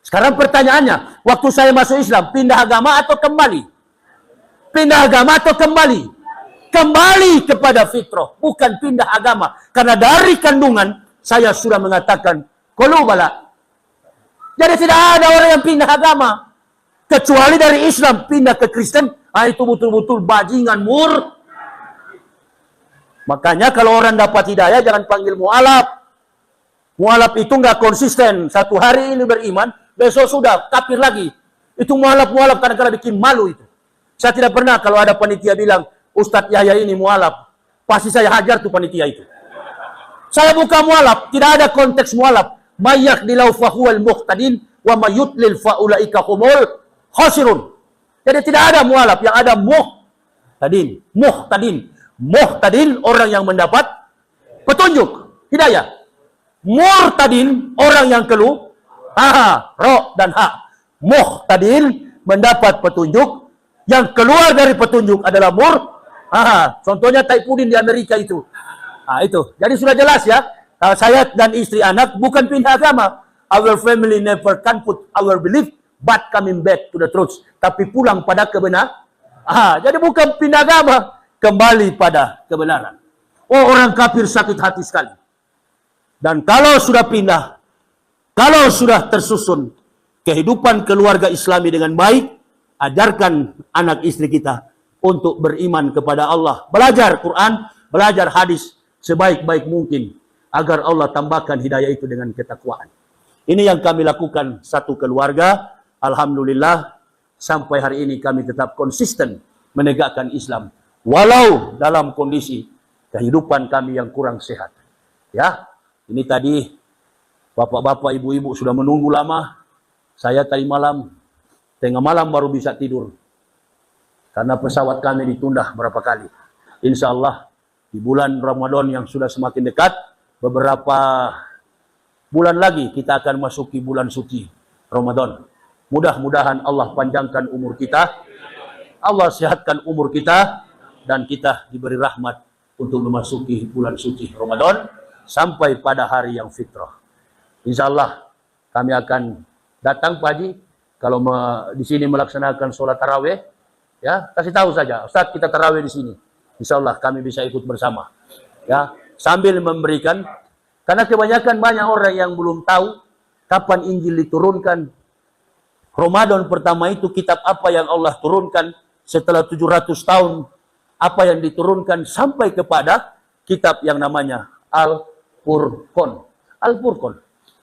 Sekarang pertanyaannya, waktu saya masuk Islam, pindah agama atau kembali? Pindah agama atau kembali? Kembali kepada fitrah, bukan pindah agama. Karena dari kandungan, saya sudah mengatakan, kolubala. Jadi tidak ada orang yang pindah agama. Kecuali dari Islam, pindah ke Kristen, itu betul-betul bajingan mur. Makanya kalau orang dapat hidayah, jangan panggil mu'alaf. Mu'alaf itu nggak konsisten. Satu hari ini beriman, besok sudah kafir lagi. Itu mu'alaf kadang-kadang bikin malu itu. Saya tidak pernah kalau ada panitia bilang, Ustadz Yahya ini mu'alaf. Pasti saya hajar tuh panitia itu. Saya buka mu'alaf, tidak ada konteks mu'alaf. Mayak dilau fahuwal muhtadin, wa mayutlil faulaika humul khasirun. Jadi tidak ada mu'alaf, yang ada muhtadin. Muhtadin orang yang mendapat petunjuk, hidayah. Murtadin orang yang keluar, ro dan ha. Muhtadin mendapat petunjuk, yang keluar dari petunjuk adalah contohnya Taipudin di Amerika itu. Itu. Jadi sudah jelas ya. Saya dan istri anak bukan pindah agama. Our family never can put our belief but coming back to the truth. Tapi pulang pada kebenaran. Jadi bukan pindah agama, kembali pada kebenaran. Orang kafir sakit hati sekali. Dan kalau sudah pindah, kalau sudah tersusun kehidupan keluarga Islami dengan baik, ajarkan anak istri kita untuk beriman kepada Allah. Belajar Quran, belajar hadis sebaik-baik mungkin. Agar Allah tambahkan hidayah itu dengan ketakwaan. Ini yang kami lakukan satu keluarga. Alhamdulillah, sampai hari ini kami tetap konsisten menegakkan Islam. Walau dalam kondisi kehidupan kami yang kurang sehat. Ya, ini tadi bapak-bapak, ibu-ibu sudah menunggu lama. Saya tadi malam, tengah malam baru bisa tidur. Karena pesawat kami ditunda berapa kali. Insya Allah di bulan Ramadan yang sudah semakin dekat, beberapa bulan lagi kita akan masuki bulan suci Ramadan. Mudah-mudahan Allah panjangkan umur kita, Allah sehatkan umur kita, dan kita diberi rahmat untuk memasuki bulan suci Ramadan sampai pada hari yang fitrah. Insya Allah kami akan datang Pak Haji kalau di sini melaksanakan sholat tarawih, ya kasih tahu saja, Ustaz kita tarawih di sini. Insya Allah kami bisa ikut bersama, ya sambil memberikan, karena kebanyakan banyak orang yang belum tahu kapan Injil diturunkan. Ramadan pertama itu kitab apa yang Allah turunkan setelah 700 tahun, apa yang diturunkan sampai kepada kitab yang namanya Al-Furqan.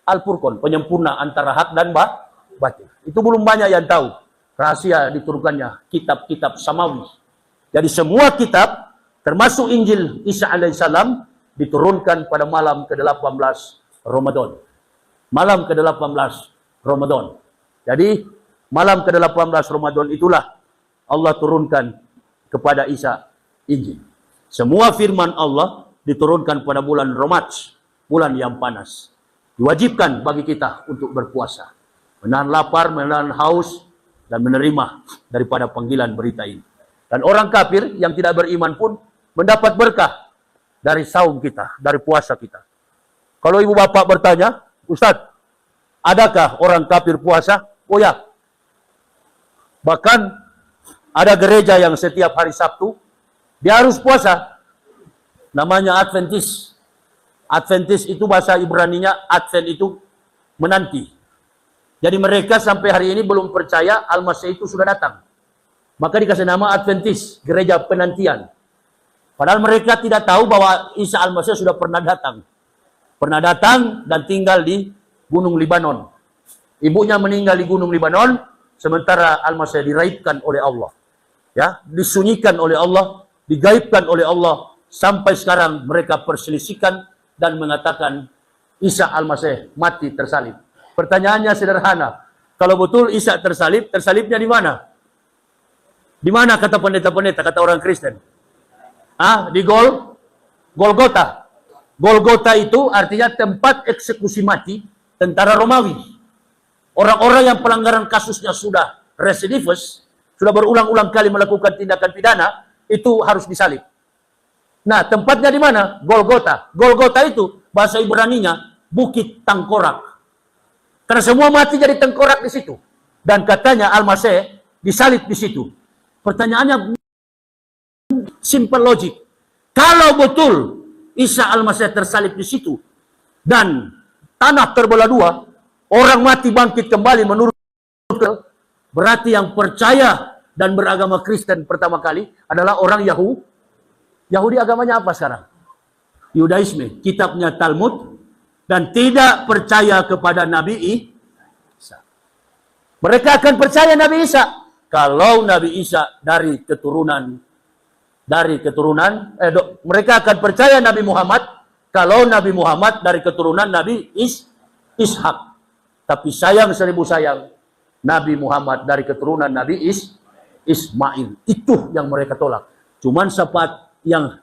Al-Furqan, penyempurna antara hak dan batil. Itu belum banyak yang tahu rahasia diturunkannya kitab-kitab samawi. Jadi semua kitab termasuk Injil Isa alaihissalam diturunkan pada malam ke-18 Ramadan. Malam ke-18 Ramadan. Jadi malam ke-18 Ramadan itulah Allah turunkan kepada Isa Injil. Semua firman Allah diturunkan pada bulan Ramadan, bulan yang panas. Diwajibkan bagi kita untuk berpuasa, menahan lapar, menahan haus, dan menerima daripada panggilan berita ini. Dan orang kafir yang tidak beriman pun mendapat berkah dari saum kita, dari puasa kita. Kalau ibu bapak bertanya, Ustadz, adakah orang kafir puasa? Oh ya. Bahkan ada gereja yang setiap hari Sabtu dia harus puasa. Namanya Adventis. Adventis itu bahasa Ibraninya, Advent itu menanti. Jadi mereka sampai hari ini belum percaya Al-Masih itu sudah datang. Maka dikasih nama Adventis, gereja penantian. Padahal mereka tidak tahu bahwa Isa Al-Masih sudah pernah datang. Pernah datang dan tinggal di Gunung Libanon. Ibunya meninggal di Gunung Libanon, sementara Al-Masih diraibkan oleh Allah. Ya, disunyikan oleh Allah, digaibkan oleh Allah, sampai sekarang mereka perselisihkan dan mengatakan Isa Al-Masih mati tersalib. Pertanyaannya sederhana, kalau betul Isa tersalib, tersalibnya di mana? Di mana kata pendeta-pendeta, kata orang Kristen? Di Golgota. Golgota itu artinya tempat eksekusi mati tentara Romawi. Orang-orang yang pelanggaran kasusnya sudah residivis, sudah berulang-ulang kali melakukan tindakan pidana, itu harus disalib. Nah, tempatnya di mana? Golgota. Golgota itu bahasa Ibraninya Bukit Tangkorak. Karena semua mati jadi tengkorak di situ. Dan katanya Al-Masih disalib di situ. Pertanyaannya simple logic. Kalau betul Isa Al-Masih tersalib di situ dan tanah terbelah dua, orang mati bangkit kembali menurut berarti yang percaya dan beragama Kristen pertama kali adalah orang Yahudi. Yahudi agamanya apa sekarang? Yudaisme, kitabnya Talmud, dan tidak percaya kepada Nabi Isa. Mereka akan percaya Nabi Isa kalau Nabi Isa dari keturunan mereka akan percaya Nabi Muhammad kalau Nabi Muhammad dari keturunan Nabi Ishak. Tapi sayang seribu sayang, Nabi Muhammad dari keturunan Nabi Ismail. Itu yang mereka tolak. Cuman syafaat yang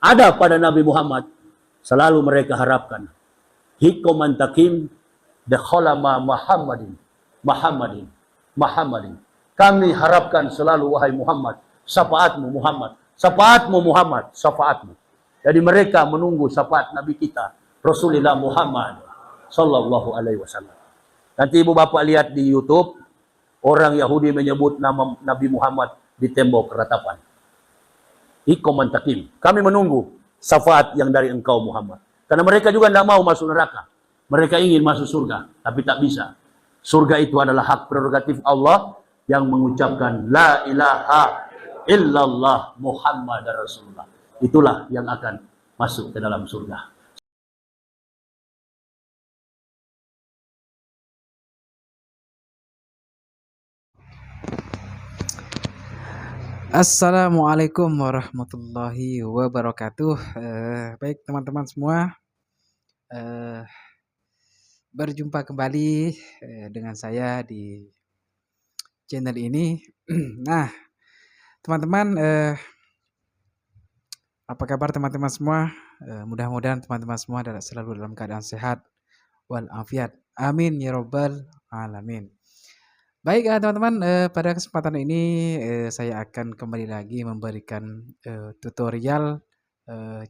ada pada Nabi Muhammad selalu mereka harapkan. Hikoman takim dekholama Muhammadin. Kami harapkan selalu, wahai Muhammad, syafaatmu Muhammad. Syafaatmu Muhammad, syafaatmu. Jadi mereka menunggu syafaat Nabi kita, Rasulullah Muhammad Sallallahu Alaihi Wasallam. Nanti ibu bapak lihat di YouTube, orang Yahudi menyebut nama Nabi Muhammad di tembok ratapan. Ikoman takim. Kami menunggu syafaat yang dari engkau Muhammad. Karena mereka juga tidak mau masuk neraka. Mereka ingin masuk surga, tapi tak bisa. Surga itu adalah hak prerogatif Allah yang mengucapkan La ilaha illallah Muhammad Rasulullah. Itulah yang akan masuk ke dalam surga. Assalamualaikum warahmatullahi wabarakatuh. Baik teman-teman semua, berjumpa kembali dengan saya di channel ini. Nah, teman-teman, apa kabar teman-teman semua? Mudah-mudahan teman-teman semua selalu dalam keadaan sehat walafiat. Amin ya robbal alamin. Baik teman-teman, pada kesempatan ini saya akan kembali lagi memberikan tutorial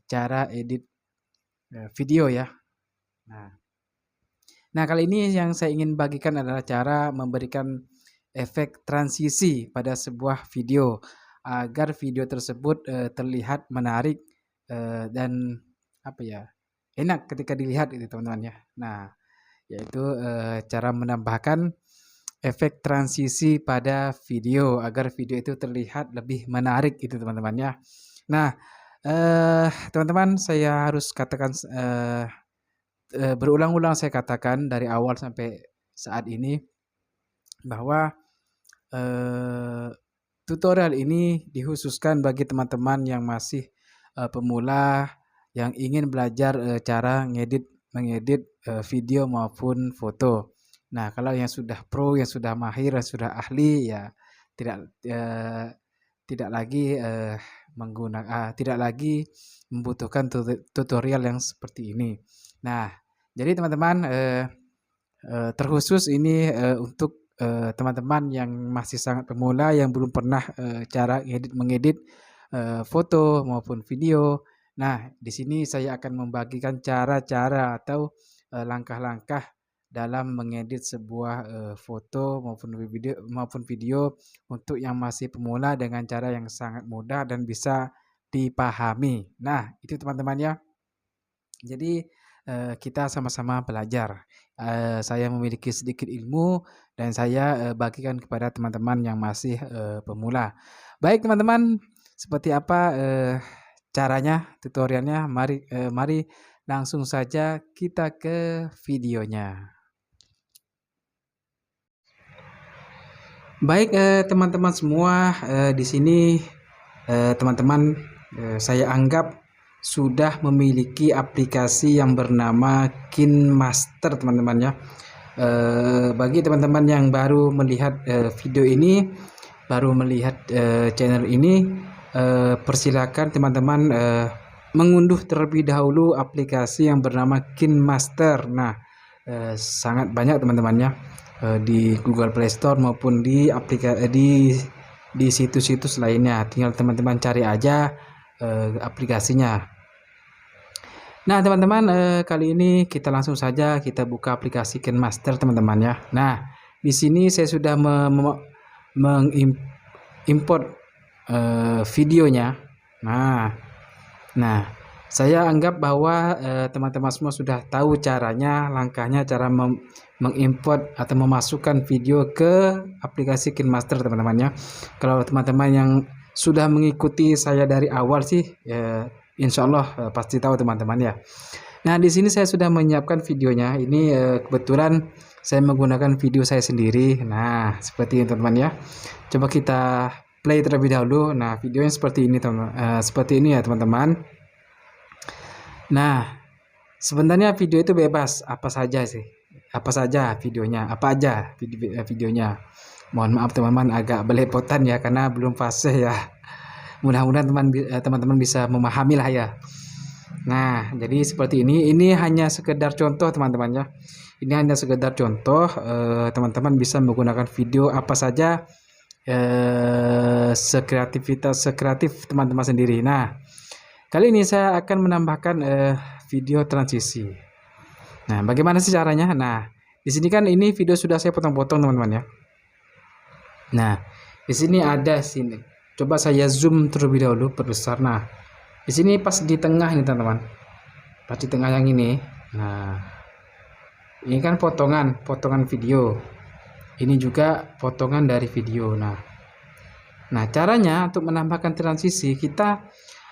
cara edit video ya. Nah kali ini yang saya ingin bagikan adalah cara memberikan efek transisi pada sebuah video agar video tersebut terlihat menarik dan enak ketika dilihat itu teman-teman ya. Nah yaitu cara menambahkan efek transisi pada video agar video itu terlihat lebih menarik itu teman-teman ya. Nah teman-teman, saya harus katakan berulang-ulang saya katakan dari awal sampai saat ini bahwa tutorial ini dikhususkan bagi teman-teman yang masih pemula yang ingin belajar cara mengedit video maupun foto. Nah, kalau yang sudah pro, yang sudah mahir, yang sudah ahli ya tidak lagi membutuhkan tutorial yang seperti ini. Nah, jadi teman-teman terkhusus ini untuk teman-teman yang masih sangat pemula yang belum pernah cara mengedit foto maupun video. Nah, di sini saya akan membagikan cara-cara atau langkah-langkah dalam mengedit sebuah foto maupun video untuk yang masih pemula dengan cara yang sangat mudah dan bisa dipahami. Nah, itu teman-teman ya. Jadi kita sama-sama belajar. Saya memiliki sedikit ilmu dan saya bagikan kepada teman-teman yang masih pemula. Baik teman-teman, seperti apa caranya, tutorialnya? Mari langsung saja kita ke videonya. Baik teman-teman semua, di sini teman-teman saya anggap sudah memiliki aplikasi yang bernama KineMaster teman-teman ya. Bagi teman-teman yang baru melihat video ini, baru melihat channel ini, persilakan teman-teman mengunduh terlebih dahulu aplikasi yang bernama KineMaster. Nah, sangat banyak teman-teman ya. Di Google Play Store maupun di situs-situs lainnya, tinggal teman-teman cari aja aplikasinya. Nah, teman-teman, kali ini kita langsung saja kita buka aplikasi KineMaster, teman-teman ya. Nah, di sini saya sudah mengimport videonya. Nah, saya anggap bahwa teman-teman semua sudah tahu caranya, langkahnya, cara mengimport atau memasukkan video ke aplikasi KineMaster, teman-teman ya. Kalau teman-teman yang sudah mengikuti saya dari awal sih, insya Allah pasti tahu teman-teman ya. Nah, di sini saya sudah menyiapkan videonya. Ini kebetulan saya menggunakan video saya sendiri. Nah, seperti ini teman-teman ya. Coba kita play terlebih dahulu. Nah, videonya seperti ini teman-teman. Seperti ini ya teman-teman. Nah, sebenarnya video itu bebas apa saja sih. Apa saja videonya, apa aja videonya. Mohon maaf teman-teman agak belepotan ya karena belum fase ya. Mudah-mudahan teman-teman bisa memahami lah ya. Nah, jadi seperti ini. Ini hanya sekedar contoh teman-teman ya. Ini hanya sekedar contoh. Teman-teman bisa menggunakan video apa saja sekreatif teman-teman sendiri. Nah, kali ini saya akan menambahkan video transisi. Nah, bagaimana sih caranya? Nah, di sini kan ini video sudah saya potong-potong teman-teman ya. Nah, di sini ada sini. Coba saya zoom terlebih dahulu perbesar. Nah, di sini pas di tengah ini teman-teman. Pas di tengah yang ini. Nah, ini kan potongan video. Ini juga potongan dari video. Nah, caranya untuk menambahkan transisi kita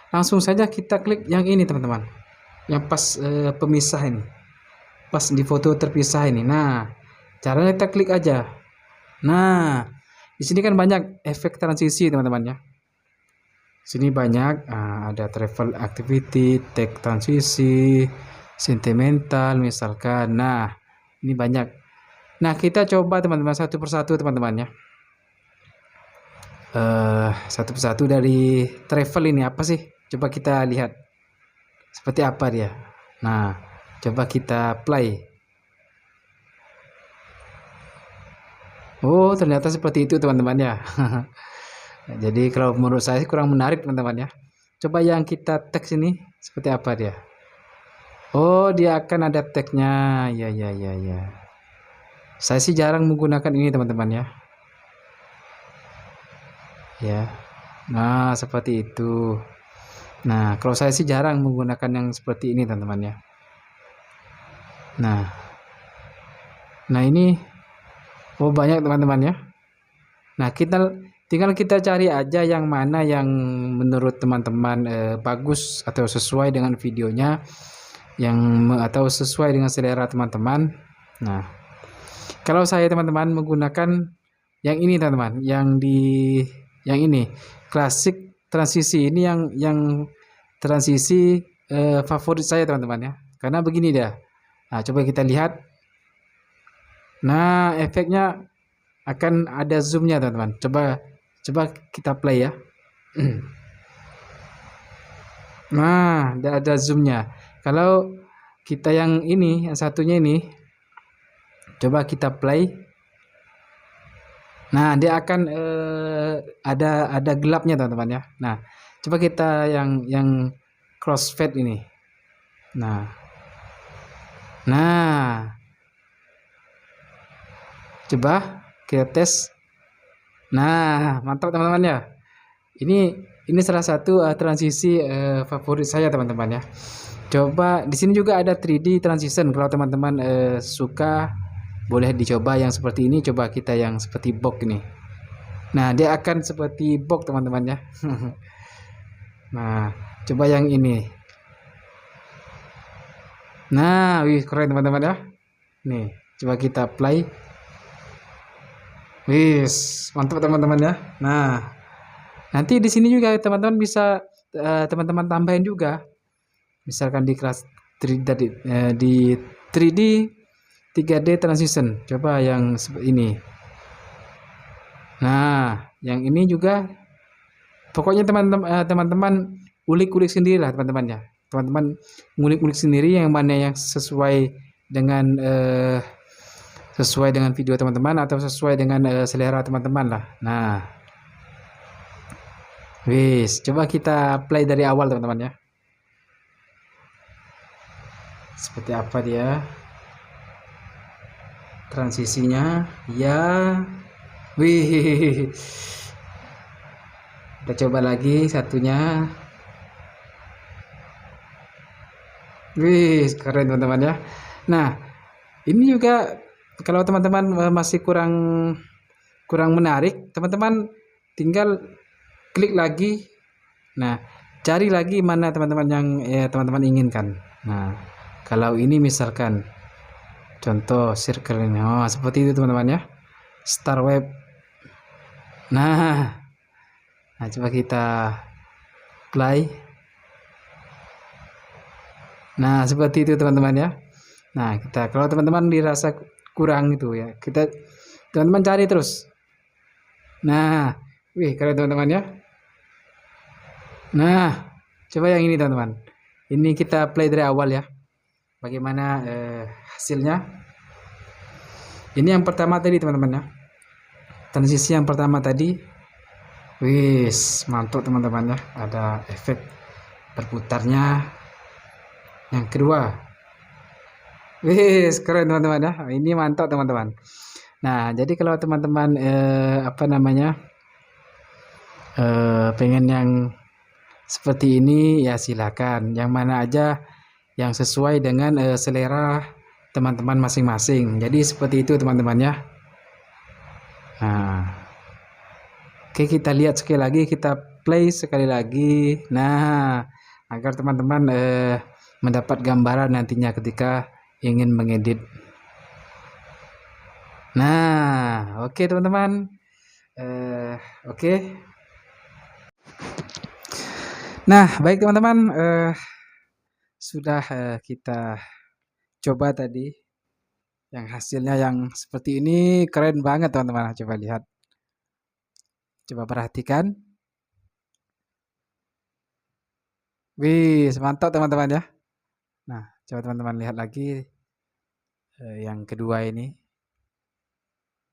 langsung saja kita klik yang ini teman-teman. Yang pas pemisah ini. Pas di foto terpisah ini. Nah, caranya kita klik aja. Nah, di sini kan banyak efek transisi teman-teman ya. Sini banyak ada travel activity, tag transisi, sentimental misalkan. Nah, ini banyak. Nah, kita coba teman-teman satu persatu teman-teman ya. Satu persatu dari travel ini apa sih? Coba kita lihat. Seperti apa dia. Nah, coba kita play. Oh, ternyata seperti itu teman-teman ya. Jadi kalau menurut saya sih kurang menarik teman-teman ya. Coba yang kita teks ini seperti apa dia. Oh, dia akan ada tagnya. Ya. Saya sih jarang menggunakan ini teman-teman ya. Ya. Nah, seperti itu. Nah, kalau saya sih jarang menggunakan yang seperti ini teman-teman ya. Nah ini. Oh, banyak teman-teman ya. Nah, tinggal kita cari aja yang mana yang menurut teman-teman bagus atau sesuai dengan videonya atau sesuai dengan selera teman-teman. Nah, kalau saya teman-teman menggunakan yang ini teman-teman, yang ini klasik transisi ini yang transisi favorit saya teman-teman ya. Karena begini dia. Nah, coba kita lihat. Nah, efeknya akan ada zoomnya teman-teman. Coba kita play ya. Nah, ada zoomnya. Kalau kita yang ini, yang satunya ini, coba kita play. Nah, dia akan ada gelapnya teman-teman ya. Nah, coba kita yang crossfade ini. Nah, coba kita tes. Nah, mantap teman-teman ya. Ini salah satu transisi favorit saya teman-teman ya. Coba di sini juga ada 3D transition. Kalau teman-teman suka boleh dicoba yang seperti ini. Coba kita yang seperti box ini. Nah, dia akan seperti box teman-teman ya. Nah, coba yang ini. Nah, wih keren teman-teman ya. Nih, coba kita play. Wis, mantap teman-teman ya. Nah, nanti di sini juga teman-teman bisa teman-teman tambahin juga. Misalkan di kelas 3D, di 3D 3D transition. Coba yang ini. Nah, yang ini juga pokoknya teman-teman ulik-ulik sendiri lah teman-teman ya. Teman-teman ngulik-ulik sendiri yang mana yang sesuai dengan video teman-teman atau sesuai dengan selera teman-teman lah. Nah, wis, coba kita play dari awal teman-teman ya. seperti apa dia transisinya ya. Wih, kita coba lagi satunya. Wih, keren teman-teman ya. Nah, ini juga kalau teman-teman masih kurang kurang menarik, teman-teman tinggal klik lagi. Nah, cari lagi mana teman-teman yang teman-teman inginkan. Nah, kalau ini misalkan contoh circle ini, oh seperti itu teman-teman ya, Star Web. Nah, coba kita play. Nah, seperti itu teman-teman ya. Nah, kita kalau teman-teman dirasa kurang itu ya, kita teman-teman cari terus. Nah, wih keren teman-teman ya. Nah, coba yang ini teman-teman. Ini kita play dari awal ya. Bagaimana hasilnya? Ini yang pertama tadi teman-teman ya. Transisi yang pertama tadi. Wis, mantap teman-teman ya. Ada efek berputarnya. Yang kedua. Wis, keren teman-teman ya. Ini mantap teman-teman. Nah, jadi kalau teman-teman pengen yang seperti ini ya silakan. Yang mana aja yang sesuai dengan selera teman-teman masing-masing. Jadi seperti itu teman-teman ya. Nah, oke kita lihat sekali lagi, kita play sekali lagi. Nah, agar teman-teman mendapat gambaran nantinya ketika ingin mengedit. Nah, oke teman-teman. Oke. Nah, baik teman-teman. Sudah kita coba tadi yang hasilnya yang seperti ini, keren banget teman-teman. Coba lihat, coba perhatikan. Wih, mantap teman-teman ya. Nah, coba teman-teman lihat lagi yang kedua ini.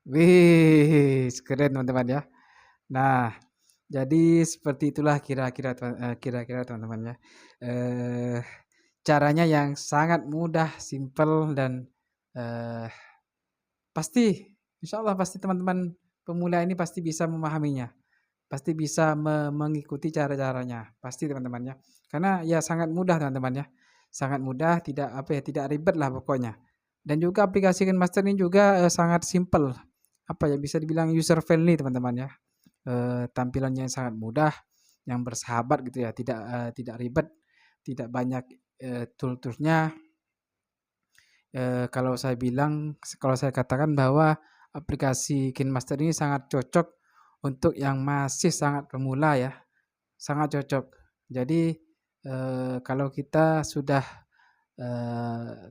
Wih, keren teman-teman ya. Nah, jadi seperti itulah kira-kira teman-teman ya. Caranya yang sangat mudah, simple dan pasti, insya Allah pasti teman-teman pemula ini pasti bisa memahaminya, pasti bisa mengikuti cara-caranya, pasti teman-teman ya. Karena ya sangat mudah teman-teman ya, sangat mudah, tidak ribet lah pokoknya. Dan juga aplikasi KineMaster ini juga sangat simple, bisa dibilang user friendly teman-teman ya. Tampilannya yang sangat mudah, yang bersahabat gitu ya, tidak ribet, tidak banyak tool-toolsnya. Kalau saya katakan bahwa aplikasi KineMaster ini sangat cocok untuk yang masih sangat pemula ya, sangat cocok. Jadi kalau kita sudah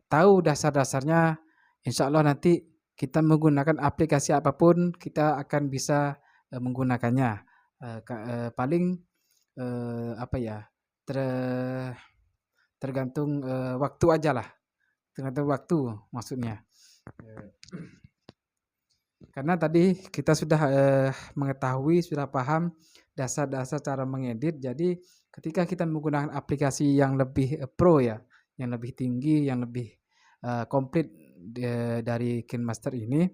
tahu dasar-dasarnya, insya Allah nanti kita menggunakan aplikasi apapun kita akan bisa menggunakannya. Paling tergantung waktu aja lah. Tergantung waktu maksudnya. Karena tadi kita sudah mengetahui, sudah paham dasar-dasar cara mengedit. Jadi ketika kita menggunakan aplikasi yang lebih pro ya, yang lebih tinggi, yang lebih komplit dari KineMaster ini,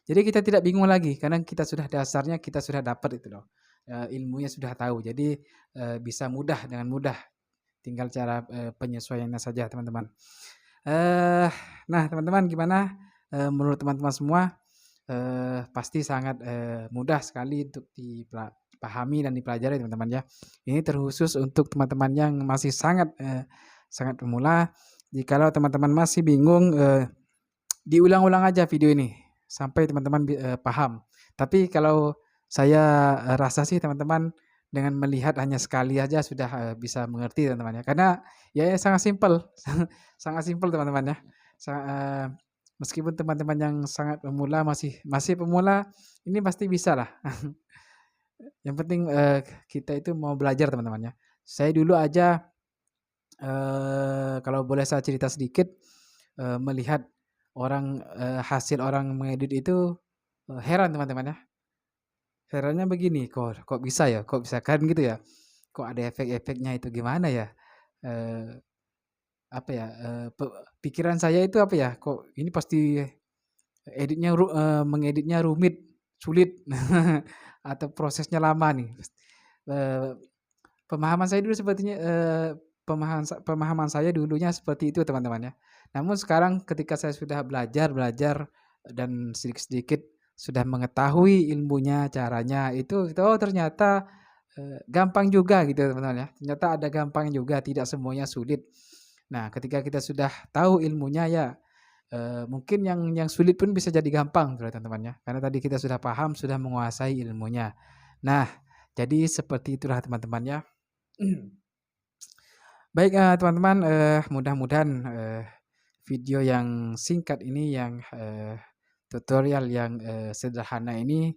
jadi kita tidak bingung lagi karena kita sudah dasarnya kita sudah dapat itu loh. Ilmunya sudah tahu. Jadi bisa dengan mudah. Tinggal cara penyesuaiannya saja teman-teman. Nah teman-teman gimana menurut teman-teman semua? Pasti sangat mudah sekali untuk dipahami dan dipelajari teman-teman ya. Ini terkhusus untuk teman-teman yang masih sangat pemula. Jikalau teman-teman masih bingung, diulang-ulang aja video ini sampai teman-teman paham. Tapi kalau saya rasa sih teman-teman dengan melihat hanya sekali aja sudah bisa mengerti teman-teman ya. Karena ya sangat simpel, sangat simpel teman-teman ya. Meskipun teman-teman yang sangat pemula masih pemula, ini pasti bisa lah. Yang penting kita itu mau belajar teman-teman ya. Saya dulu aja kalau boleh saya cerita sedikit, melihat hasil orang mengedit itu heran teman-teman ya. Herannya begini, kok bisa ya? Kok bisa kan gitu ya? Kok ada efek-efeknya itu gimana ya? apa ya, pikiran saya itu apa ya, kok ini pasti mengeditnya rumit, sulit, atau prosesnya lama nih. Eee, pemahaman saya dulu sepertinya pemahaman saya dulunya seperti itu teman-teman ya. Namun sekarang ketika saya sudah belajar dan sedikit-sedikit sudah mengetahui ilmunya, caranya, itu oh ternyata, gampang juga gitu teman-teman ya. Ternyata ada gampang juga, tidak semuanya sulit. Nah ketika kita sudah tahu ilmunya ya, mungkin yang sulit pun bisa jadi gampang gitu teman-teman ya, karena tadi kita sudah paham, sudah menguasai ilmunya. Nah, jadi seperti itulah teman-teman ya. Baik, teman-teman, mudah-mudahan, video yang singkat ini yang, tutorial yang, sederhana ini,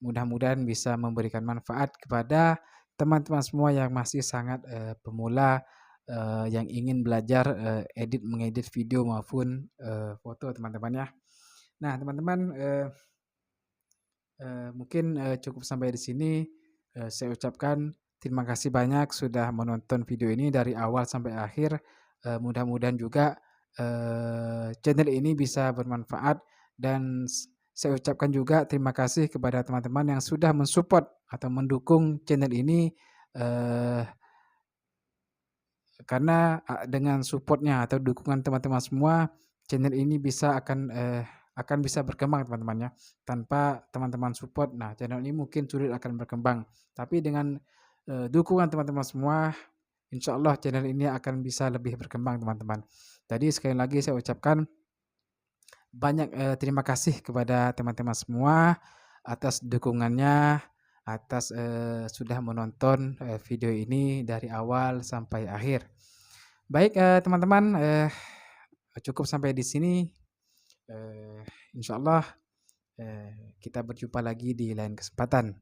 mudah-mudahan bisa memberikan manfaat kepada teman-teman semua yang masih sangat, pemula, yang ingin belajar, mengedit video maupun, foto teman-teman ya. Nah teman-teman, mungkin, cukup sampai di sini, saya ucapkan terima kasih banyak sudah menonton video ini dari awal sampai akhir, mudah-mudahan juga, channel ini bisa bermanfaat dan saya ucapkan juga terima kasih kepada teman-teman yang sudah mensupport atau mendukung channel ini, eee, karena, dengan support-nya atau dukungan teman-teman semua, channel ini akan bisa berkembang teman-teman ya. Tanpa teman-teman support, nah channel ini mungkin sulit akan berkembang. Tapi dengan, dukungan teman-teman semua, insya Allah channel ini akan bisa lebih berkembang teman-teman. Jadi sekali lagi saya ucapkan banyak, terima kasih kepada teman-teman semua atas dukungannya, atas, sudah menonton, video ini dari awal sampai akhir. Baik, teman-teman, cukup sampai di sini, insyaallah, kita berjumpa lagi di lain kesempatan.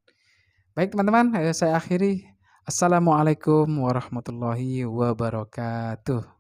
Baik teman-teman, saya akhiri. Assalamualaikum warahmatullahi wabarakatuh.